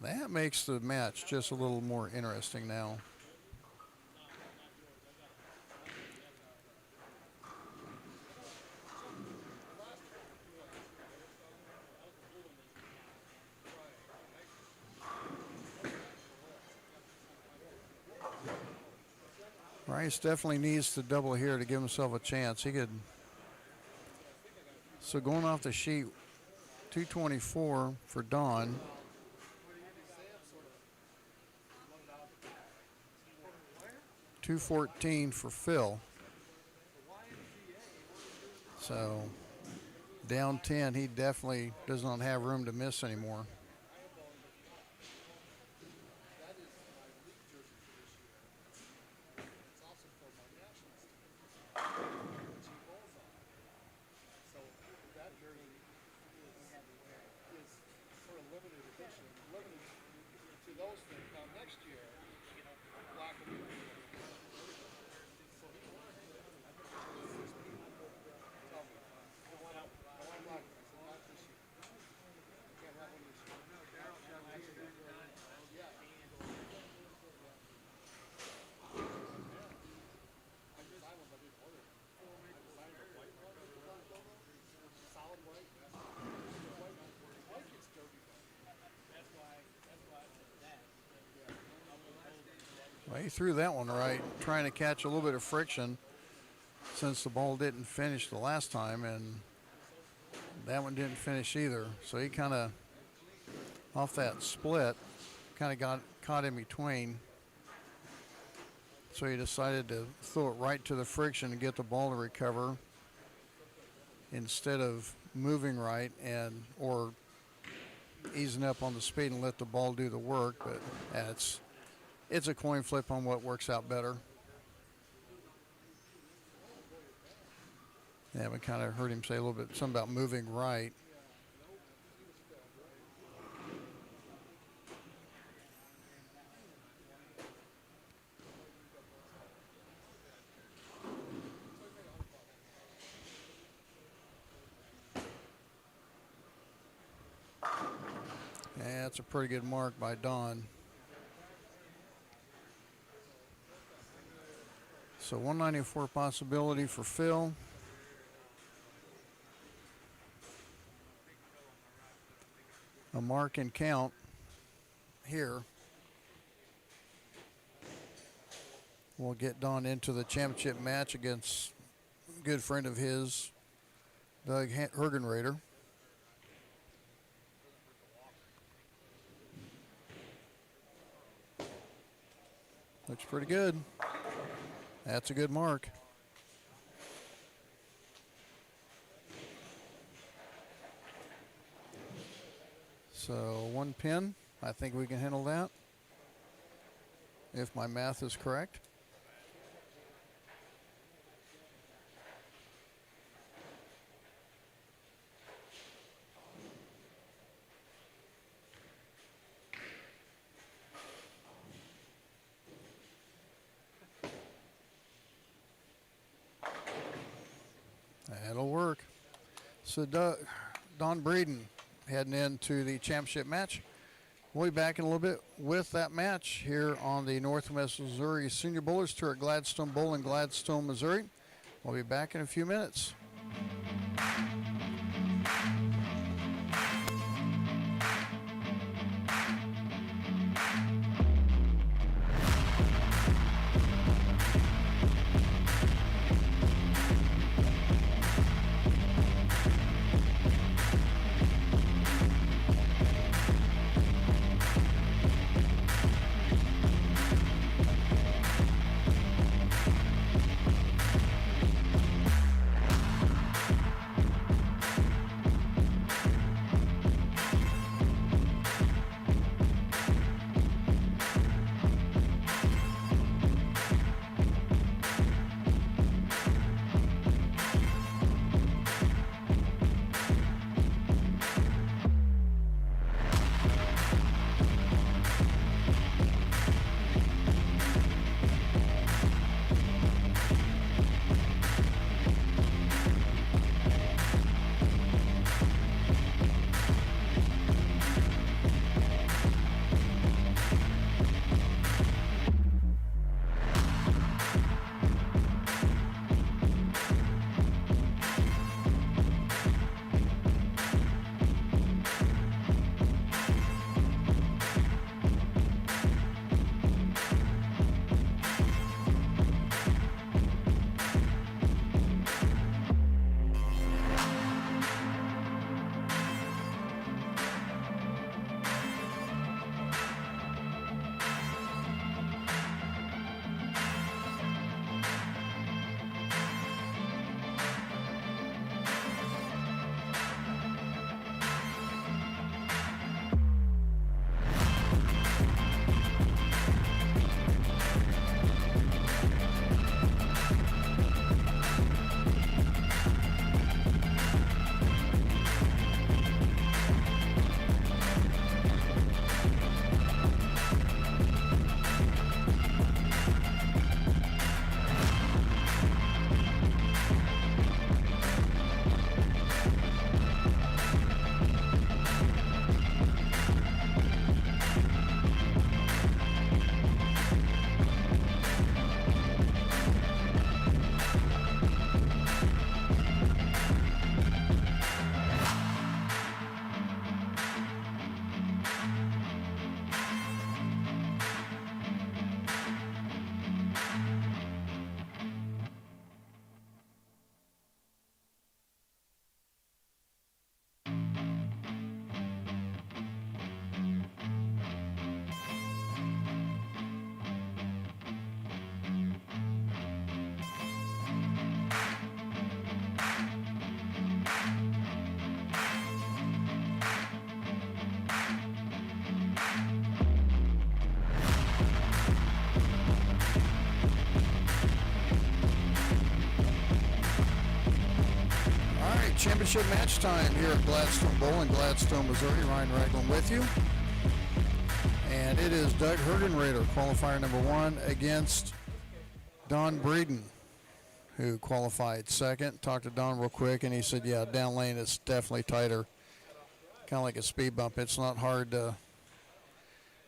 That makes the match just a little more interesting now. Rice definitely needs to double here to give himself a chance. He could. So going off the sheet, 224 for Don. 214 for Phil. So down 10, he definitely does not have room to miss anymore. Well, he threw that one right, trying to catch a little bit of friction since the ball didn't finish the last time, and that one didn't finish either. So he kind of, off that split, kind of got caught in between. So he decided to throw it right to the friction and get the ball to recover instead of moving right and or easing up on the speed and let the ball do the work. But it's a coin flip on what works out better. Yeah, we kind of heard him say a little bit something about moving right. Yeah, that's a pretty good mark by Don. So 194 possibility for Phil. mark and count here. We'll get Don into the championship match against a good friend of his, Doug Hergenrader. Looks pretty good. That's a good mark. So 1 pin, I think we can handle that, if my math is correct. That'll work. So Don Breeden heading into the championship match. We'll be back in a little bit with that match here on the Northwest Missouri Senior Bowlers Tour at Gladstone Bowl in Gladstone, Missouri. We'll be back in a few minutes. Championship match time here at Gladstone Bowl in Gladstone, Missouri. Ryan Ragland with you. And it is Doug Hergenrader, qualifier number 1, against Don Breeden, who qualified second. Talked to Don real quick, and he said, yeah, down lane it's definitely tighter. Kind of like a speed bump. It's not hard to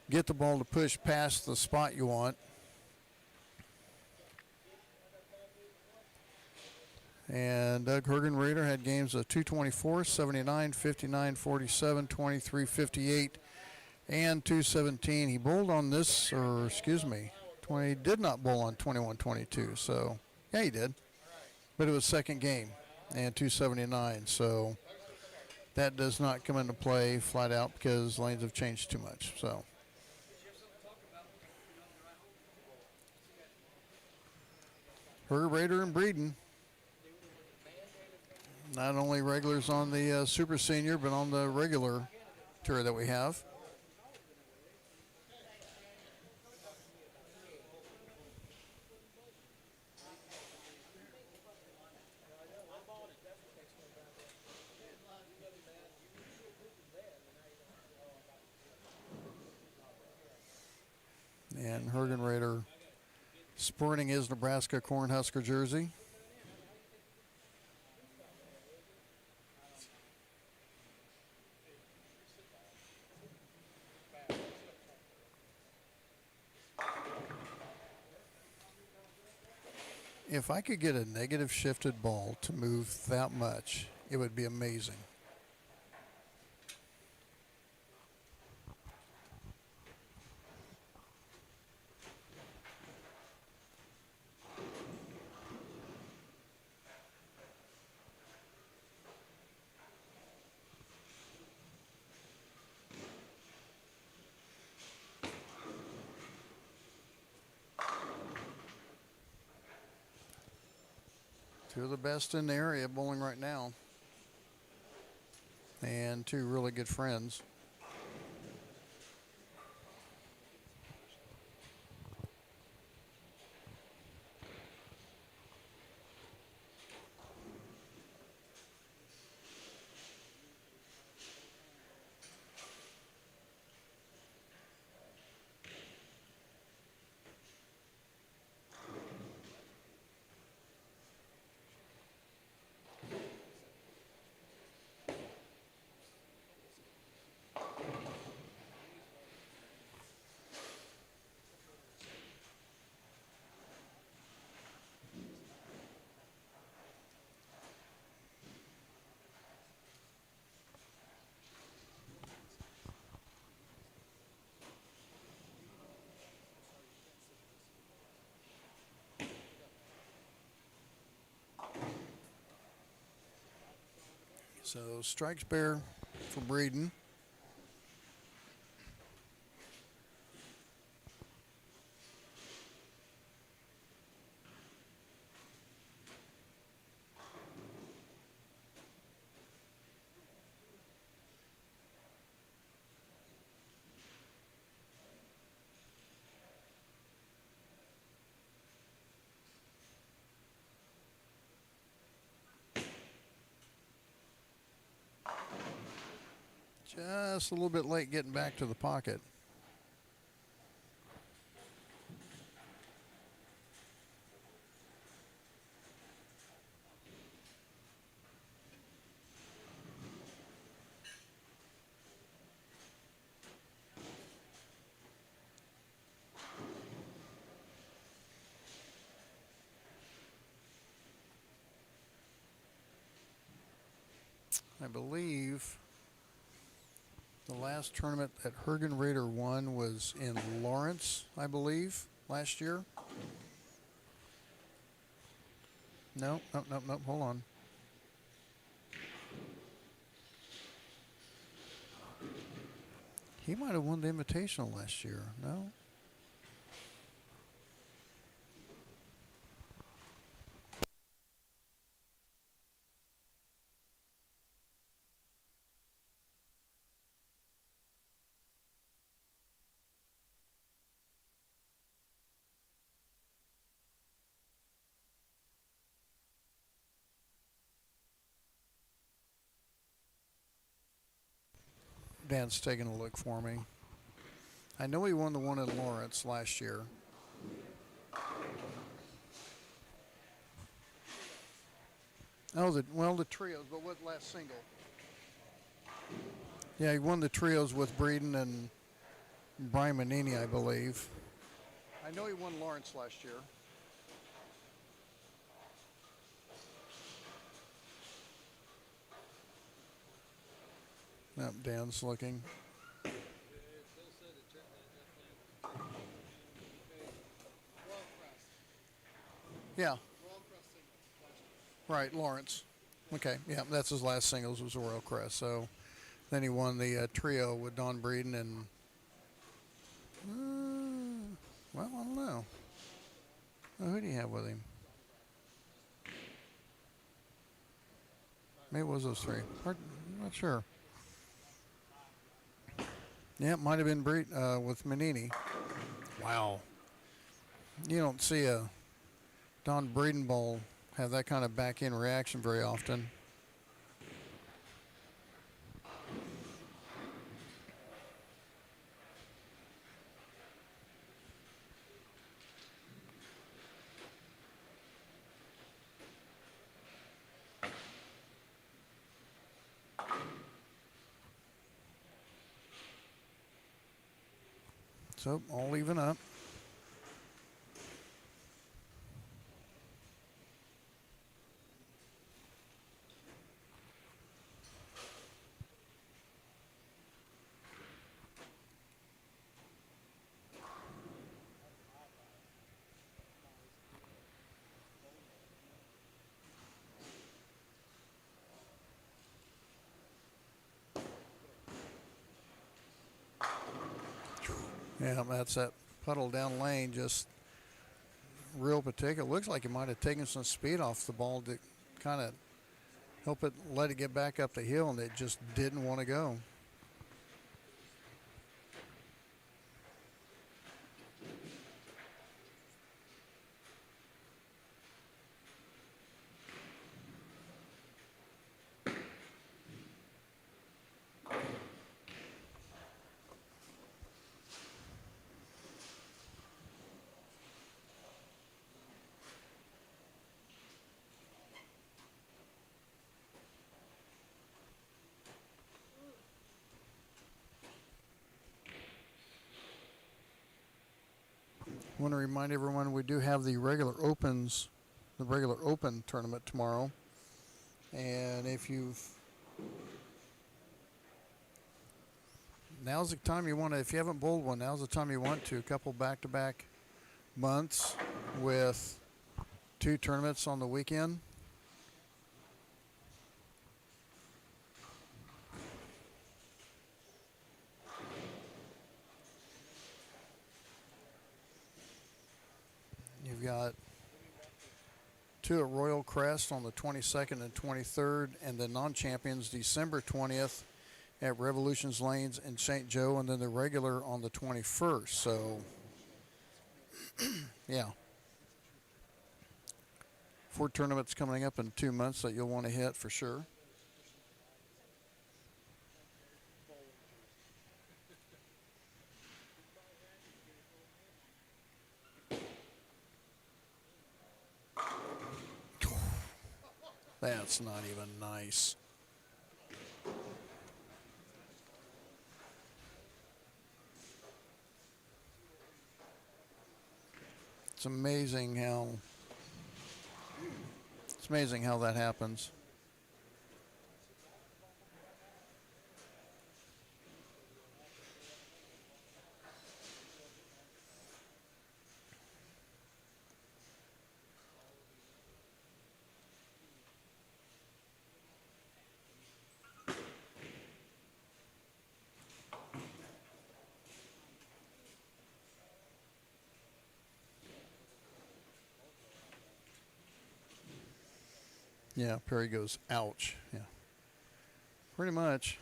get the ball to push past the spot you want. And Doug Hergenrader had games of 224, 79, 59, 47, 23, 58, and 217. He bowled on this, or excuse me, 20 did not bowl on 21-22. So yeah, he did, but it was second game and 279. So that does not come into play flat out because lanes have changed too much. So. Hergenrader and Breeden, not only regulars on the Super Senior, but on the regular tour that we have. And Hergenrader sporting his Nebraska Cornhusker jersey. If I could get a negative shifted ball to move that much, it would be amazing. Two of the best in the area bowling right now. And two really good friends. So strikes bear for Breeden. Just a little bit late getting back to the pocket. I believe the last tournament that Hergenrader won was in Lawrence, I believe, last year. No, hold on. He might have won the Invitational last year, no? Dan's taking a look for me. I know he won the one in Lawrence last year. Oh, the trios, but what last single? Yeah, he won the trios with Breeden and Brian Manini, I believe. I know he won Lawrence last year. Yep, Dan's looking. Yeah, right, Lawrence. Okay, yeah, that's his last singles was a Royal Crest. So then he won the trio with Don Breeden and, well, I don't know. Who do you have with him? Maybe it was those three. I'm not sure. Yeah, it might have been with Manini. Wow. You don't see a Don Breeden ball have that kind of back end reaction very often. So all even up. Yeah, that's that puddle down lane, just real particular. Looks like he might have taken some speed off the ball to kind of help it, let it get back up the hill, and it just didn't want to go. I want to remind everyone we do have the regular open tournament tomorrow. And now's the time you want to, if you haven't bowled one, now's the time you want to. A couple back-to-back months with 2 tournaments on the weekend. You've got 2 at Royal Crest on the 22nd and 23rd, and the non-champions December 20th at Revolutions Lanes in St. Joe, and then the regular on the 21st. So, yeah. 4 tournaments coming up in 2 months that you'll want to hit for sure. That's not even nice. It's amazing how that happens. Yeah, Perry goes, ouch. Yeah, pretty much.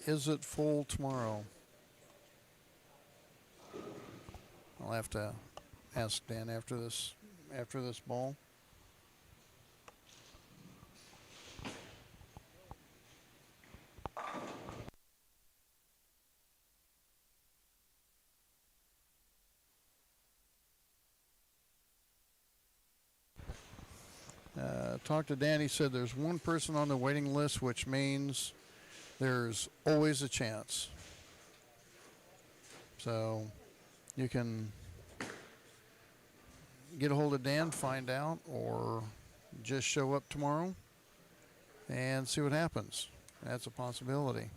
Is it full tomorrow? I'll have to ask Dan after this ball. Talked to Dan. He said there's 1 person on the waiting list, which means there's always a chance. So you can get a hold of Dan, find out, or just show up tomorrow and see what happens. That's a possibility.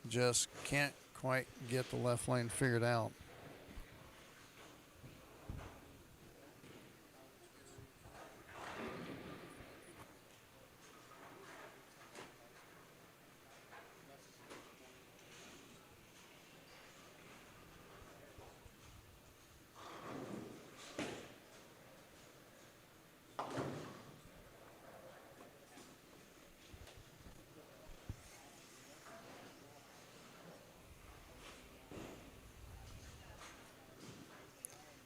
Just can't quite get the left lane figured out.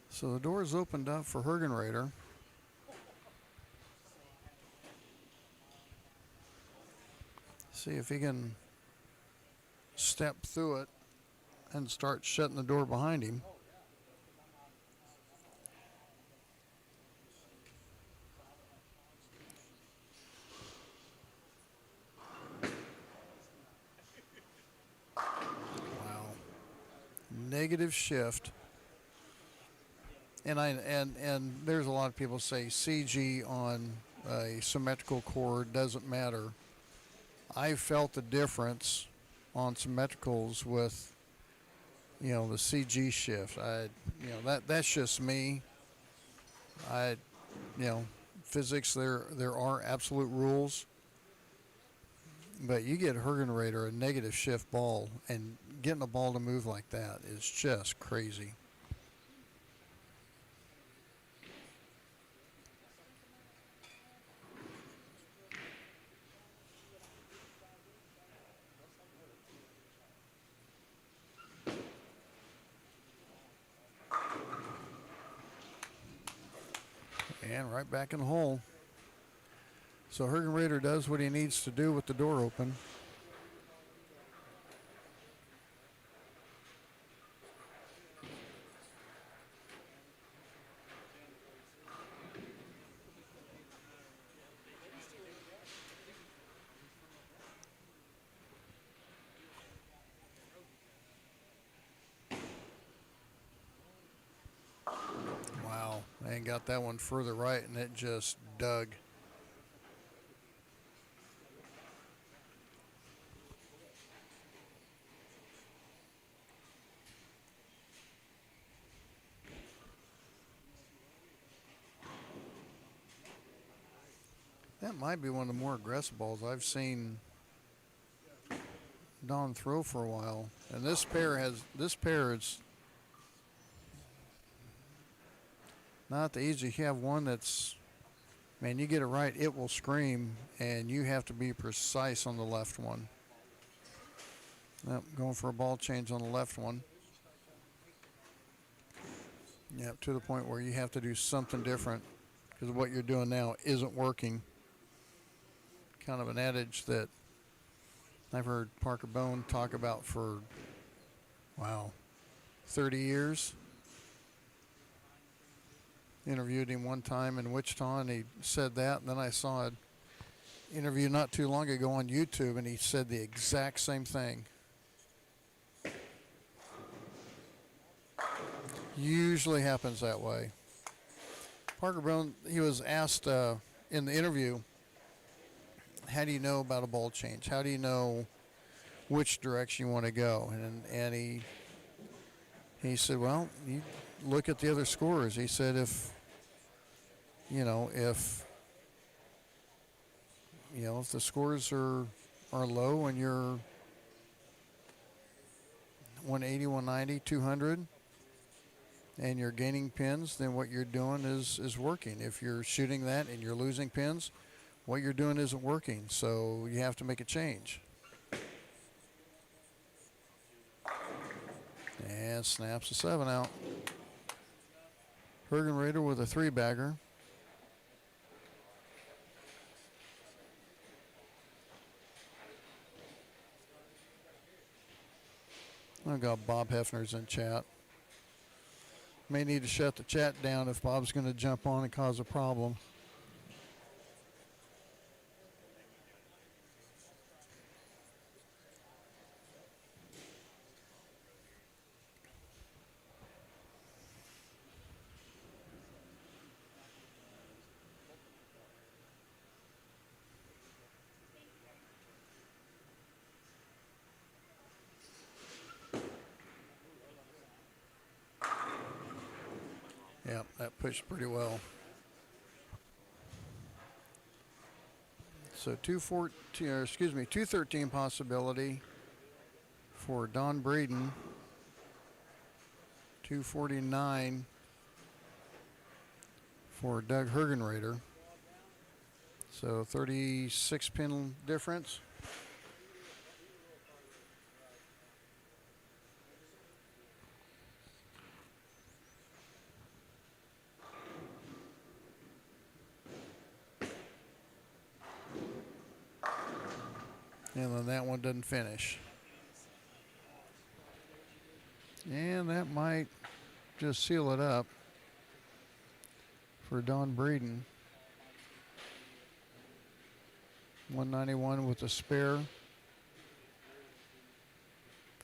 So the door is opened up for Hergenrader. See if he can step through it and start shutting the door behind him. Wow. Negative shift. And there's a lot of people say CG on a symmetrical cord doesn't matter. I felt the difference on symmetricals with, the CG shift. That's just me. Physics, there are absolute rules, but you get Hergenrader, a negative shift ball, and getting a ball to move like that is just crazy. And right back in the hole. So Hergenrader does what he needs to do with the door open. Wow, and got that one further right, and it just dug. That might be one of the more aggressive balls I've seen Don throw for a while. And this pair is not the easy. You have one that's, man, you get it right, it will scream, and you have to be precise on the left one. Yep, going for a ball change on the left one. Yep, to the point where you have to do something different because what you're doing now isn't working. Kind of an adage that I've heard Parker Bone talk about for, 30 years. Interviewed him one time in Wichita, and he said that. And then I saw an interview not too long ago on YouTube, and he said the exact same thing. Usually happens that way. Parker Bone, he was asked in the interview, how do you know about a ball change? How do you know which direction you want to go? And he said, well, you look at the other scorers. He said, if the scores are low and you're 180, 190, 200, and you're gaining pins, then what you're doing is working. If you're shooting that and you're losing pins, what you're doing isn't working. So you have to make a change. And snaps a 7 out. Hergenrader with a 3-bagger. I've got Bob Hefner's in chat. May need to shut the chat down if Bob's going to jump on and cause a problem. Yeah, that pushed pretty well. So 213 possibility for Don Breeden. 249 for Doug Hergenrader. So 36 pin difference. And then that one doesn't finish. And that might just seal it up for Don Breeden. 191 with a spare.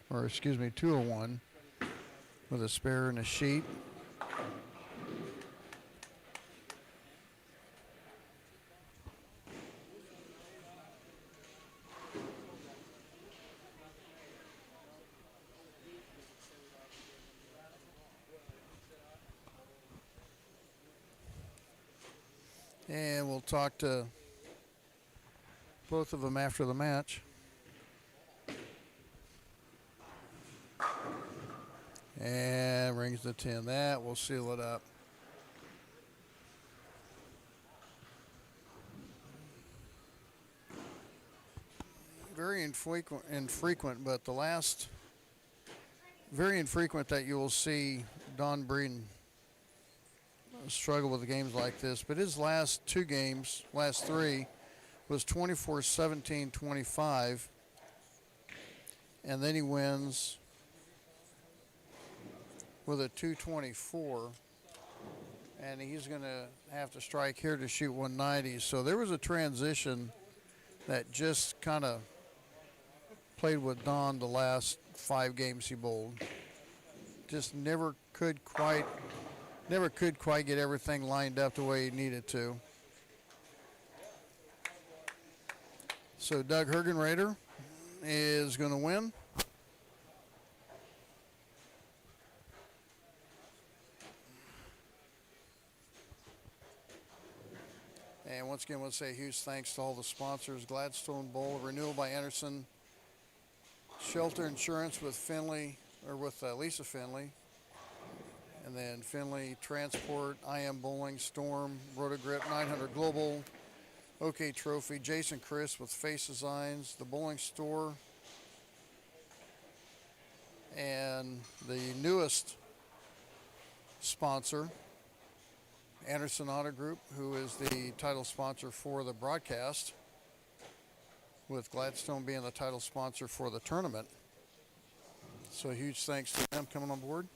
Or excuse me, 201 with a spare and a sheet. And we'll talk to both of them after the match. And rings the 10. That will seal it up. Very infrequent, but the last, very infrequent that you will see Don Breeden struggle with games like this. But his last two games, last three, was 24-17, 25. And then he wins with a 224. And he's going to have to strike here to shoot 190. So there was a transition that just kind of played with Don the last 5 games he bowled. Just never could quite get everything lined up the way he needed to. So Doug Hergenrader is going to win. And once again, I want to say huge thanks to all the sponsors. Gladstone Bowl, renewal by Anderson, Shelter Insurance with Finley, or with Lisa Finley. And then Finley Transport, IM Bowling, Storm, Rotogrip, 900 Global, OK Trophy, Jason Chris with Face Designs, the Bowling Store, and the newest sponsor, Anderson Auto Group, who is the title sponsor for the broadcast, with Gladstone being the title sponsor for the tournament. So huge thanks to them coming on board.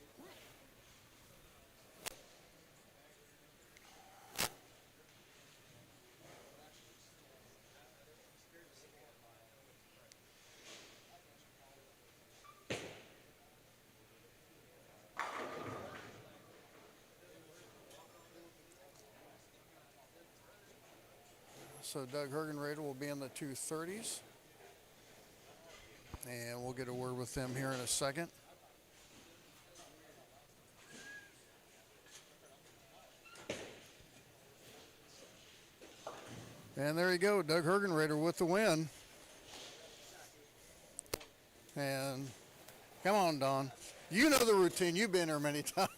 So Doug Hergenrader will be in the 230s. And we'll get a word with them here in a second. And there you go, Doug Hergenrader with the win. And come on, Don. You know the routine. You've been here many times.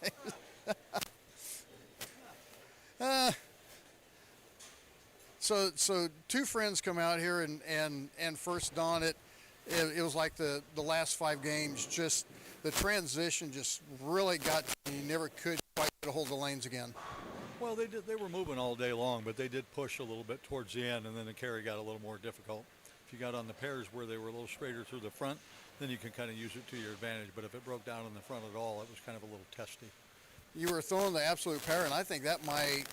So two friends come out here and first Don, it was like the last 5 games, just the transition just really got, you never could quite get a hold of the lanes again. Well, they were moving all day long, but they did push a little bit towards the end, and then the carry got a little more difficult. If you got on the pairs where they were a little straighter through the front, then you can kind of use it to your advantage. But if it broke down in the front at all, it was kind of a little testy. You were throwing the absolute power, and I think that might,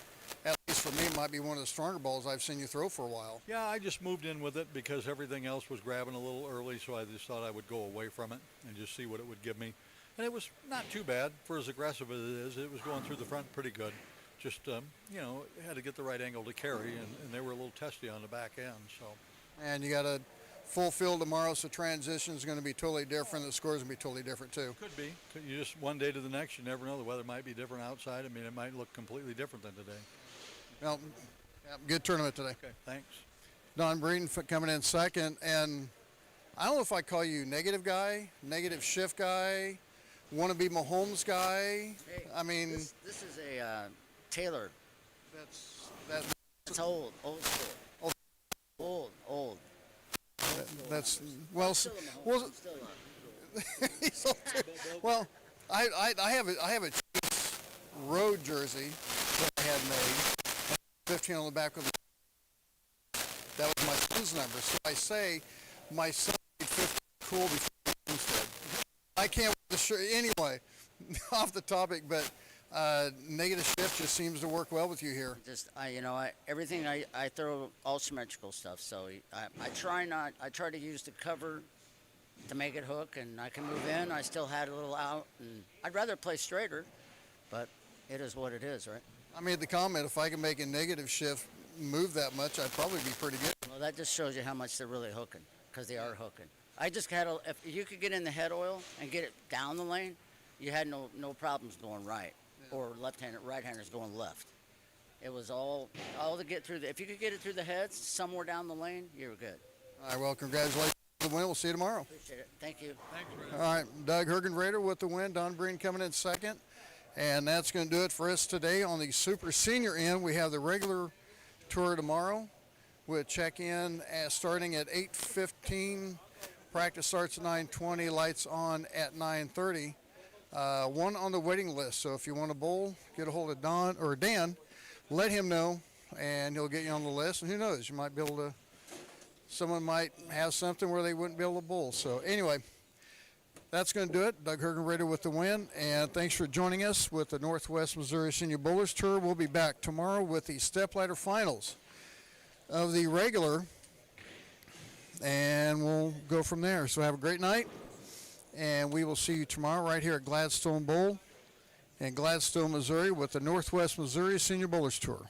at least for me, might be one of the stronger balls I've seen you throw for a while. Yeah, I just moved in with it because everything else was grabbing a little early, so I just thought I would go away from it and just see what it would give me. And it was not too bad for as aggressive as it is. It was going through the front pretty good. Just, you know, had to get the right angle to carry, and they were a little testy on the back end. So. And you got a full field tomorrow, so transition is going to be totally different. The score is going to be totally different, too. Could be. You just one day to the next, you never know. The weather might be different outside. I mean, it might look completely different than today. Well, yeah, good tournament today. Okay, thanks. Don Breeden coming in second, and I don't know if I call you negative guy, negative shift guy, want to be Mahomes guy. Hey, I mean, this is a Taylor. that's It's old school. Old. that's well, Still a Mahomes. well, Still he's all too- well, I have a Chiefs road jersey that I had made, 15 on the back of the. That was my son's number. So I say my son made 15 cool before Mahomes did. I can't wear the shirt anyway. Off the topic, but negative shift just seems to work well with you here. Just everything I throw all symmetrical stuff. So I try to use the cover to make it hook, and I can move in. I still had a little out, and I'd rather play straighter, but it is what it is, right? I made the comment, if I can make a negative shift move that much, I'd probably be pretty good. Well, that just shows you how much they're really hooking, because they are hooking. I just had if you could get in the head oil and get it down the lane, you had no problems going right, or right-handers going left. It was all to get through if you could get it through the heads somewhere down the lane, you were good. All right, well, congratulations on the win. We'll see you tomorrow. Appreciate it. Thank you. Thanks, All right, Doug Hergenrader with the win. Don Breen coming in second. And that's going to do it for us today on the super senior end. We have the regular tour tomorrow. We'll check in starting at 8:15. Practice starts at 9:20. Lights on at 9:30. One on the waiting list. So if you want to bowl, get a hold of Don or Dan. Let him know, and he'll get you on the list. And who knows, you might be able to. Someone might have something where they wouldn't be able to bowl. So anyway, that's going to do it. Doug Hergenrader with the win. And thanks for joining us with the Northwest Missouri Senior Bowlers Tour. We'll be back tomorrow with the Stepladder Finals of the regular. And we'll go from there. So have a great night. And we will see you tomorrow right here at Gladstone Bowl in Gladstone, Missouri with the Northwest Missouri Senior Bowlers Tour.